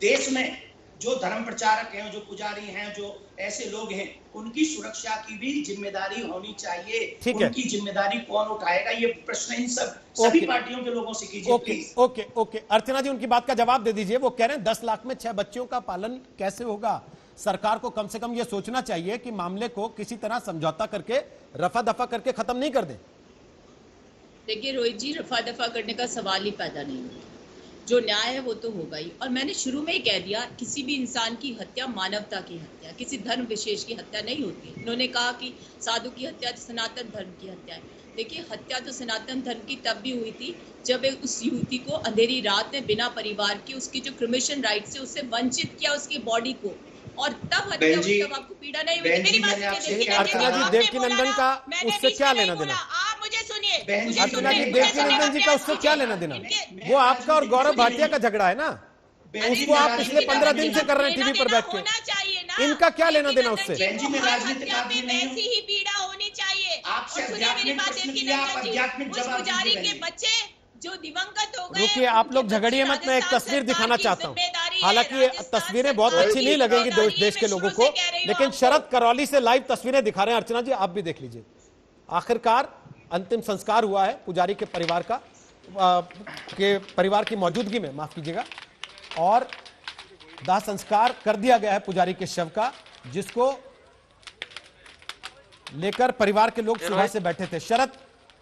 देश में जो धर्म प्रचारक हैं, जो पुजारी हैं, जो ऐसे लोग हैं, उनकी सुरक्षा की भी जिम्मेदारी होनी चाहिए। उनकी जिम्मेदारी कौन उठाएगा? ये प्रश्न इन सभी पार्टियों के लोगों से कीजिए। ओके। अर्चना जी, उनकी बात का जवाब दे दीजिए। वो कह रहे हैं 10 लाख में 6 बच्चों का पालन कैसे होगा? सरकार को कम से कम ये सोचना चाहिए कि मामले को किसी तरह समझौता करके, रफा दफा करके खत्म नहीं कर दें। देखिए रोहित जी, रफा दफा करने का सवाल ही पैदा नहीं होता। जो न्याय है वो तो होगा ही। और मैंने शुरू में ही कह दिया, किसी भी इंसान की हत्या मानवता की हत्या, किसी धर्म विशेष की हत्या नहीं होती। इन्होंने कहा कि साधु की हत्या तो सनातन धर्म की हत्या है। देखिए, हत्या तो सनातन धर्म की तब भी हुई थी जब उस युवती को अंधेरी रात में बिना परिवार के, उसकी जो क्रिमिशन राइट से उससे वंचित किया उसकी बॉडी को, और तब हत्या हुई, तब आपको पीड़ा नहीं हुई। मेरी बात सुनिए। अर्चना जी, देवकीनंदन का उससे क्या लेना देना? आप मुझे सुनिए। अर्चना जी, देवकीनंदन जी का उससे क्या लेना देना? वो आपका और गौरव भाटिया का झगड़ा है ना, उसको आप पिछले 15 दिन से कर रहे हैं टीवी पर बैठ के। इनका क्या लेना देना उससे? वैसी ही पीड़ा होनी चाहिए। मेरी बात, पुजारी के बच्चे जो दिवंगत हो गए। रुकिए, आप लोग झगड़िए मत, मैं एक तस्वीर दिखाना चाहता हूँ। हालांकि तस्वीरें बहुत अच्छी नहीं लगेंगी देश के लोगों को, लेकिन शरद करौली से लाइव तस्वीरें दिखा रहे हैं। अर्चना जी, आप भी देख लीजिए। आखिरकार अंतिम संस्कार हुआ है पुजारी के परिवार की मौजूदगी में, माफ कीजिएगा, और दाह संस्कार कर दिया गया है पुजारी के शव का, जिसको लेकर परिवार के लोग सुबह से बैठे थे। शरद,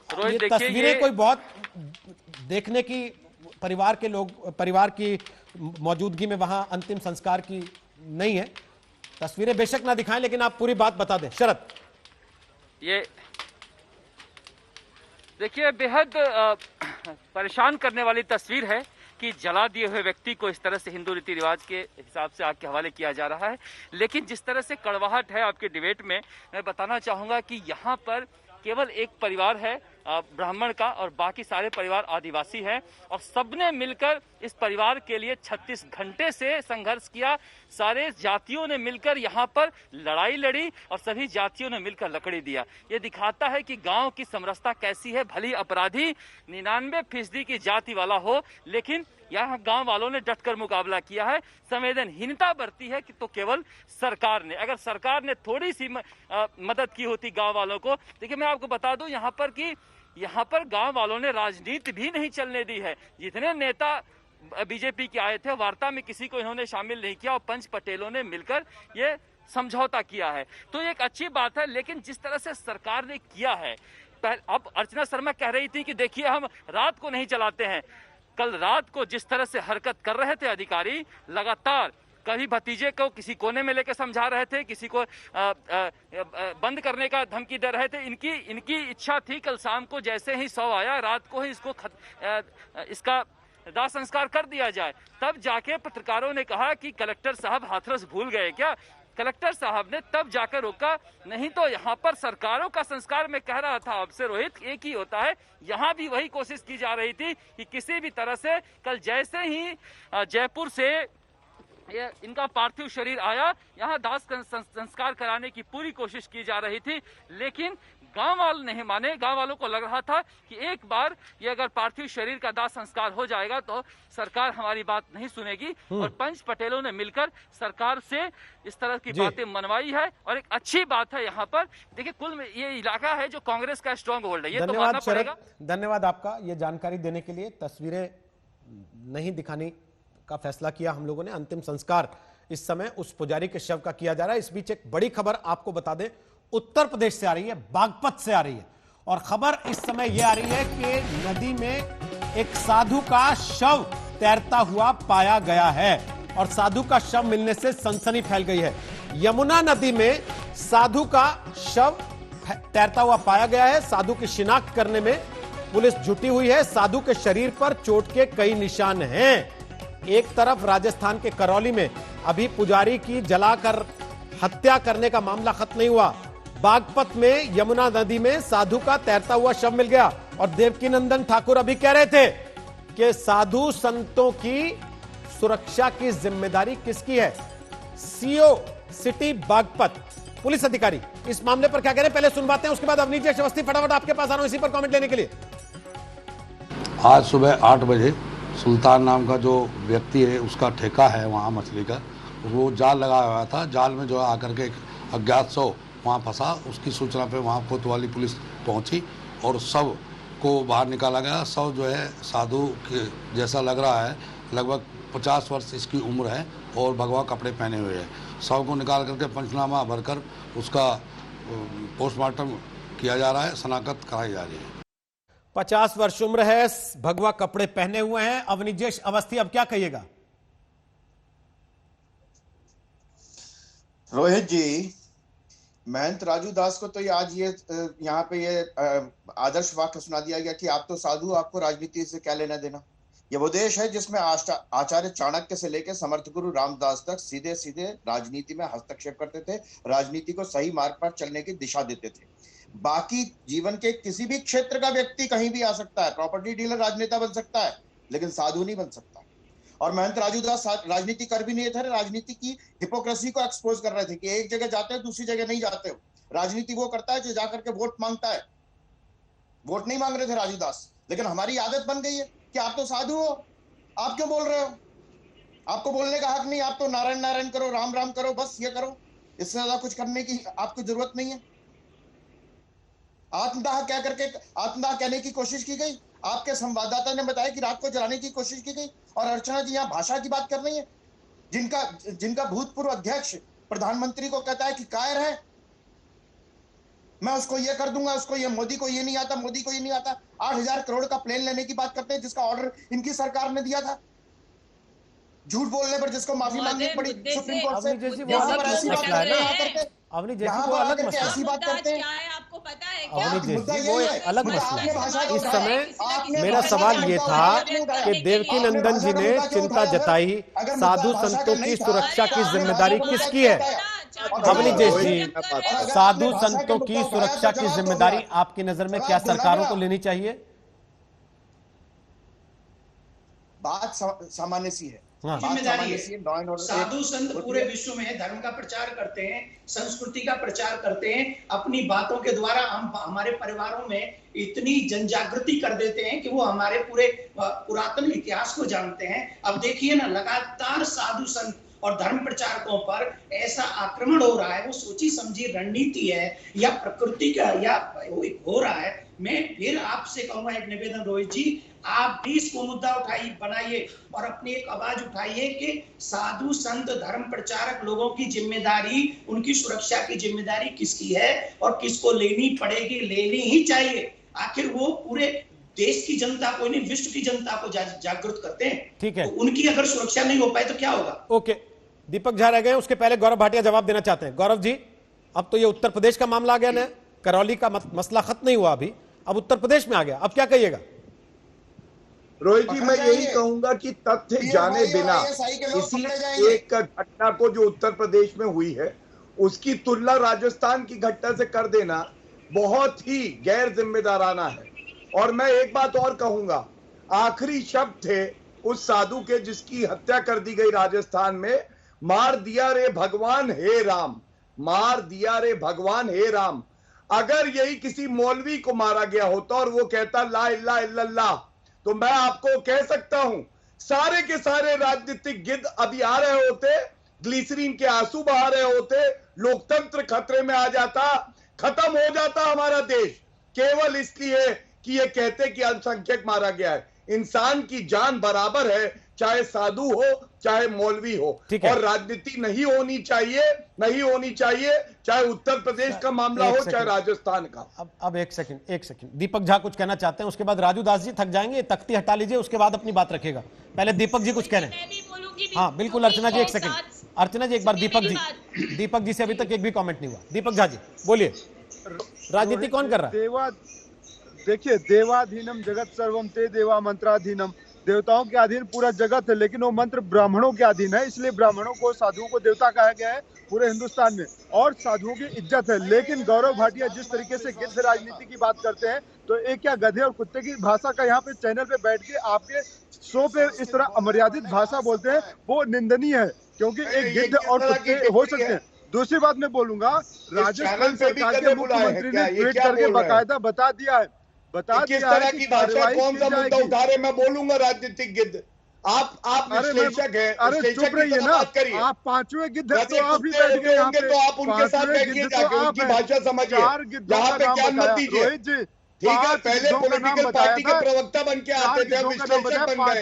ये तस्वीरें कोई बहुत देखने की, परिवार की मौजूदगी में वहां अंतिम संस्कार की नहीं है। तस्वीरें बेशक ना दिखाएं, लेकिन आप पूरी बात बता दें। शरद, ये देखिए, बेहद परेशान करने वाली तस्वीर है कि जला दिए हुए व्यक्ति को इस तरह से हिंदू रीति रिवाज के हिसाब से आग के हवाले किया जा रहा है। लेकिन जिस तरह से कड़वाहट है आपके डिबेट में, मैं बताना चाहूंगा कि यहाँ पर केवल एक परिवार है ब्राह्मण का, और बाकी सारे परिवार आदिवासी हैं, और सबने मिलकर इस परिवार के लिए 36 घंटे से संघर्ष किया। सारे जातियों ने मिलकर यहाँ पर लड़ाई लड़ी और सभी जातियों ने मिलकर लकड़ी दिया। ये दिखाता है कि गांव की समरसता कैसी है। भली अपराधी 99% की जाति वाला हो, लेकिन यहाँ गांव वालों ने डटकर मुकाबला किया है। संवेदनहीनता बरती है कि तो केवल सरकार ने, अगर सरकार ने थोड़ी सी मदद की होती गांव वालों को। देखिए, मैं आपको बता दूं यहाँ पर कि यहाँ पर गांव वालों ने राजनीति भी नहीं चलने दी है। जितने नेता बीजेपी के आए थे, वार्ता में किसी को इन्होंने शामिल नहीं किया, और पंच पटेलों ने मिलकर ये समझौता किया है, तो ये एक अच्छी बात है। लेकिन जिस तरह से सरकार ने किया है, अब अर्चना शर्मा कह रही थी कि देखिए हम रात को नहीं चलाते हैं। कल रात को जिस तरह से हरकत कर रहे थे अधिकारी, लगातार कभी भतीजे को किसी कोने में लेकर समझा रहे थे, किसी को बंद करने का धमकी दे रहे थे। इनकी इच्छा थी कल शाम को जैसे ही शव आया, रात को ही इसका दाह संस्कार कर दिया जाए। तब जाके पत्रकारों ने कहा कि कलेक्टर साहब हाथरस भूल गए क्या। कलेक्टर साहब ने तब जाकर रोका, नहीं तो यहाँ पर सरकारों का संस्कार में कह रहा था आपसे रोहित, एक ही होता है। यहाँ भी वही कोशिश की जा रही थी कि किसी भी तरह से कल जैसे ही जयपुर से इनका पार्थिव शरीर आया, यहाँ दाह संस्कार कराने की पूरी कोशिश की जा रही थी। लेकिन गांव वाले नहीं माने। गांव वालों को लग रहा था कि एक बार ये अगर पार्थिव शरीर का दाह संस्कार हो जाएगा तो सरकार हमारी बात नहीं सुनेगी। और पंच पटेलों ने मिलकर सरकार से इस तरह की बातें मनवाई है और एक अच्छी बात है। यहाँ पर देखिए, कुल ये इलाका है जो कांग्रेस का स्ट्रॉन्ग होल्ड है, ये तो मानना पड़ेगा। धन्यवाद आपका ये जानकारी देने के लिए। तस्वीरें नहीं दिखाने का फैसला किया हम लोगों ने। अंतिम संस्कार इस समय उस पुजारी के शव का किया जा रहा है। इस बीच एक बड़ी खबर आपको बता दें, उत्तर प्रदेश से आ रही है, बागपत से आ रही है। और खबर इस समय यह आ रही है कि नदी में एक साधु का शव तैरता हुआ पाया गया है और साधु का शव मिलने से सनसनी फैल गई है। यमुना नदी में साधु का शव तैरता हुआ पाया गया है। साधु की शिनाख्त करने में पुलिस जुटी हुई है। साधु के शरीर पर चोट के कई निशान हैं। एक तरफ राजस्थान के करौली में अभी पुजारी की जलाकर हत्या करने का मामला खत्म नहीं हुआ। बागपत में यमुना नदी में साधु का तैरता हुआ शव मिल गया और देवकीनंदन ठाकुर अभी कह रहे थे कि साधु संतों की सुरक्षा की जिम्मेदारी किसकी है। सीओ सिटी बागपत पुलिस अधिकारी इस मामले पर क्या कह रहे हैं, पहले सुनवाते हैं, उसके बाद अवनीश अवस्थी फटाफट आपके पास आ रहा हूं इसी पर कमेंट लेने के लिए। आज सुबह 8 बजे सुल्तान नाम का जो व्यक्ति है, उसका ठेका है वहाँ मछली का, वो जाल लगाया हुआ था। जाल में जो है आकर के एक अज्ञात शव वहाँ फंसा। उसकी सूचना पे वहाँ कोतवाली पुलिस पहुँची और शव को बाहर निकाला गया। शव जो है साधु के जैसा लग रहा है, लगभग 50 वर्ष इसकी उम्र है और भगवा कपड़े पहने हुए है। शव को निकाल करके पंचनामा भरकर उसका पोस्टमार्टम किया जा रहा है, शनाख्त कराई जा रही है। 50 वर्ष उम्र है, भगवा कपड़े पहने हुए हैं। अवनीश अवस्थी अब क्या कहिएगा। रोहित जी, महंत राजू दास को तो ये आज ये यहाँ पे ये आदर्श वाक्य सुना दिया गया कि आप तो साधु, आपको राजनीति से क्या लेना देना। ये वो देश है जिसमें आचार्य चाणक्य से लेकर समर्थ गुरु रामदास तक सीधे सीधे राजनीति में हस्तक्षेप करते थे, राजनीति को सही मार्ग पर चलने की दिशा देते थे। बाकी जीवन के किसी भी क्षेत्र का व्यक्ति कहीं भी आ सकता है, प्रॉपर्टी डीलर राजनेता बन सकता है, लेकिन साधु नहीं बन सकता। और महंत राजू दास राजनीति कर भी नहीं थे, राजनीति की हिपोक्रेसी को एक्सपोज कर रहे थे कि एक जगह जाते हो दूसरी जगह नहीं जाते हो। राजनीति वो करता है जो जाकर के वोट मांगता है। वोट नहीं मांग रहे थे राजू दास, लेकिन हमारी आदत बन गई है कि आप तो साधु हो, आप क्यों बोल रहे हो, आपको बोलने का हक नहीं, आप तो नारायण नारायण करो, राम राम करो, बस ये करो, इससे ज्यादा कुछ करने की आपको जरूरत नहीं है। आत्मदाह क्या करके आत्मदाह कहने की कोशिश की गई। आपके संवाददाता ने बताया कि रात को जलाने की कोशिश की गई। और अर्चना जी यहाँ भाषा की बात कर रही है, जिनका भूतपूर्व अध्यक्ष प्रधानमंत्री को कहता है कि कायर है, मैं उसको ये कर दूंगा, उसको ये, मोदी को ये नहीं आता, मोदी को ये नहीं आता। 8,000 करोड़ का प्लेन लेने की बात करते हैं जिसका ऑर्डर इनकी सरकार ने दिया था। झूठ बोलने पर जिसको माफी मांगनी पड़ी सुप्रीम कोर्ट से। यहाँ पर ऐसी बात करते, अवनी जैसी वो अलग मसला है। ऐसी बात करते हैं, आपको पता है अवनी जैसी वो एक अलग मसला है। इस समय मेरा सवाल ये था कि देवकीनंदन जी ने चिंता जताई, साधु संतों की सुरक्षा की जिम्मेदारी किसकी है। अवनी जैसी साधु संतों की सुरक्षा की जिम्मेदारी आपकी नजर में क्या सरकारों को लेनी चाहिए। बात सामान्य सी है, जिम्मेदारी है। साधु संत पूरे विश्व में धर्म का प्रचार करते हैं, संस्कृति का प्रचार करते हैं। अपनी बातों के द्वारा हम हमारे परिवारों में इतनी जनजागृति कर देते हैं कि वो हमारे पूरे पुरातन इतिहास को जानते हैं। अब देखिए ना, लगातार साधु संत और धर्म प्रचारकों पर ऐसा आक्रमण हो रहा है, वो सोची समझी रणनीति है या प्रकृति का या हो रहा है। मैं फिर आपसे कहूंगा एक निवेदन रोहित जी, आप भी इसको मुद्दा बनाइए और अपनी एक आवाज उठाइए कि साधु संत धर्म प्रचारक लोगों की जिम्मेदारी, उनकी सुरक्षा की जिम्मेदारी किसकी है और किसको लेनी पड़ेगी, लेनी ही चाहिए। आखिर वो पूरे देश की जनता को नहीं, विश्व की जनता को जागरूक करते हैं। ठीक है, तो उनकी अगर सुरक्षा नहीं हो पाए तो क्या होगा? ओके, दीपक झा रह गए, उसके पहले गौरव भाटिया जवाब देना चाहते हैं। गौरव जी, अब तो ये उत्तर प्रदेश का मामला आ गया ना, करौली का मसला खत्म नहीं हुआ अभी, अब उत्तर प्रदेश में आ गया, अब क्या कहिएगा? रोहित जी, मैं यही कहूंगा कि तथ्य जाने बिना इसी एक घटना को जो उत्तर प्रदेश में हुई है उसकी तुलना राजस्थान की घटना से कर देना बहुत ही गैर जिम्मेदाराना है। और मैं एक बात और कहूंगा, आखिरी शब्द थे उस साधु के जिसकी हत्या कर दी गई राजस्थान में, मार दिया रे भगवान हे राम, मार दिया रे भगवान हे राम। अगर यही किसी मौलवी को मारा गया होता और वो कहता ला इलाहा इल्लल्लाह, तो मैं आपको कह सकता हूं सारे के सारे राजनीतिक गिद्ध अभी आ रहे होते, ग्लिसरीन के आंसू बहा रहे होते, लोकतंत्र खतरे में आ जाता, खत्म हो जाता हमारा देश, केवल इसलिए कि ये कहते कि अल्पसंख्यक मारा गया है। इंसान की जान बराबर है, चाहे साधु हो चाहे मौलवी हो, और राजनीति नहीं होनी चाहिए, नहीं होनी चाहिए, चाहे उत्तर प्रदेश का मामला हो चाहे राजस्थान का। अब एक सेकंड, दीपक झा कुछ कहना चाहते हैं, उसके बाद राजू दास जी थक जाएंगे, तख्ती हटा लीजिए, उसके बाद अपनी बात रखेगा। पहले दीपक जी कुछ कह रहे हैं। हाँ बिल्कुल, अर्चना जी एक सेकंड, अर्चना जी एक बार दीपक जी से अभी तक एक भी कॉमेंट नहीं हुआ। दीपक झा जी बोलिए, राजनीति कौन कर रहा है? देखिए, देवाधीनम जगत सर्वम ते देवा मंत्राधीनम, देवताओं के अधीन पूरा जगत है, लेकिन वो मंत्र ब्राह्मणों के अधीन है, इसलिए ब्राह्मणों को, साधुओं को देवता कहा गया है पूरे हिंदुस्तान में, और साधुओं की इज्जत है। लेकिन गौरव भाटिया जिस तरीके से गिद्ध राजनीति की बात करते हैं, तो एक क्या गधे और कुत्ते की भाषा का यहाँ पे चैनल पे बैठ के आपके शो पे इस तरह अमर्यादित भाषा बोलते हैं, वो निंदनीय है, क्योंकि एक गिद्ध और कुत्ते हो सकते हैं। दूसरी बात मैं बोलूंगा, राजस्थान सरकार के मुख्यमंत्री ने ट्वीट करके बाकायदा बता दिया है, किस तरह की भाषा, कौन सा मुद्दा उठा रहे, मैं बोलूंगा राजनीतिक गिद्ध। आप विश्लेषक हैं, अरे चुप रहिए ना, आप पांचवें गिद्ध तो आप ही बैठ गए यहाँ पे, तो आप उनके साथ बैठिए, जाके उनकी भाषा समझिए, यहाँ पे ज्ञान मत दीजिए। ठीक है, पहले पॉलिटिकल पार्टी के प्रवक्ता बन के आते थे, विश्लेषक बन गए।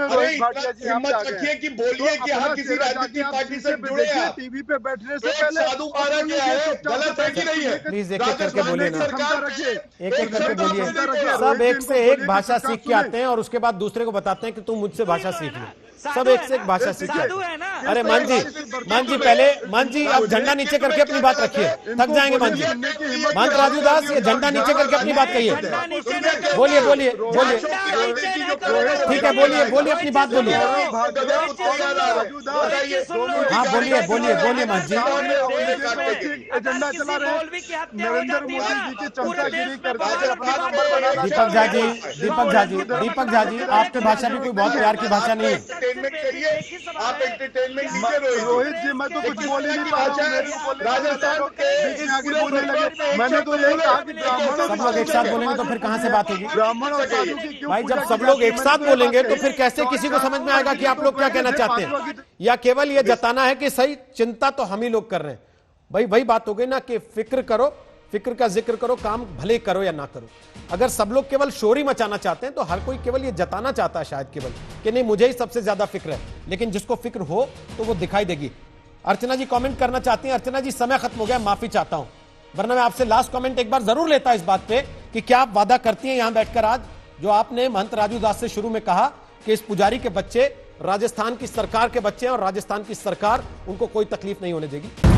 अरे हिम्मत रखिए कि बोलिए कि हाँ किसी राजनीतिक पार्टी से जुड़े हैं। टीवी पे बैठने से पहले साधु मारा गया है, गलत है कि नहीं है? प्लीज एक एक करके बोलिए ना, एक एक करके बोलिए। सब एक से एक भाषा सीख के आते हैं और उसके बाद दूसरे को बताते हैं कि तुम मुझसे भाषा सीख लो। सब एक से एक भाषा सीख के। अरे मान जी पहले, मान जी आप झंडा नीचे करके अपनी बात रखिए, थक जाएंगे मान जी। मान राजू दास, ये झंडा नीचे करके अपनी बात कहिए, बोलिए बोलिए बोलिए, ठीक है बोलिए अपनी बात बोलिए। हाँ बोलिए बोलिए बोलिए मान जी। एजेंडा चला रहे हैं नरेंद्र मोदी जी की चमचागिरी करते। दीपक झा जी आपकी भाषा भी कोई बहुत प्यार की भाषा नहीं है। आप एंटरटेनमेंट कीजिए। रोहित जी, मैं तो कुछ बोल ही नहीं रहा हूं, राजस्थान के आगे बोलने लगे। मैंने तो यही कहा कि सब लोग एक साथ बोलेंगे तो फिर कहाँ से बात होगी? ब्राह्मण और साधु की क्यों? भाई जब सब लोग एक साथ बोलेंगे तो फिर कैसे किसी को समझ में आएगा कि आप लोग क्या कहना चाहते हैं, या केवल ये जताना है कि सही चिंता तो हम ही लोग कर रहे हैं। भाई वही बात हो गई ना कि फिक्र करो, फिक्र का जिक्र करो, काम भले करो या ना करो। अगर सब लोग केवल शोर ही मचाना चाहते हैं तो हर कोई केवल ये जताना चाहता है शायद केवल कि नहीं मुझे ही सबसे ज्यादा फिक्र है, लेकिन जिसको फिक्र हो तो वो दिखाई देगी। अर्चना जी कमेंट करना चाहती हैं। अर्चना जी समय खत्म हो गया, माफी चाहता हूं, वरना मैं आपसे लास्ट कमेंट एक बार जरूर लेता इस बात पे कि क्या आप वादा करती हैं यहां बैठकर आज, जो आपने महंत राजू दास से शुरू में कहा कि इस पुजारी के बच्चे राजस्थान की सरकार के बच्चे हैं और राजस्थान की सरकार उनको कोई तकलीफ नहीं होने देगी।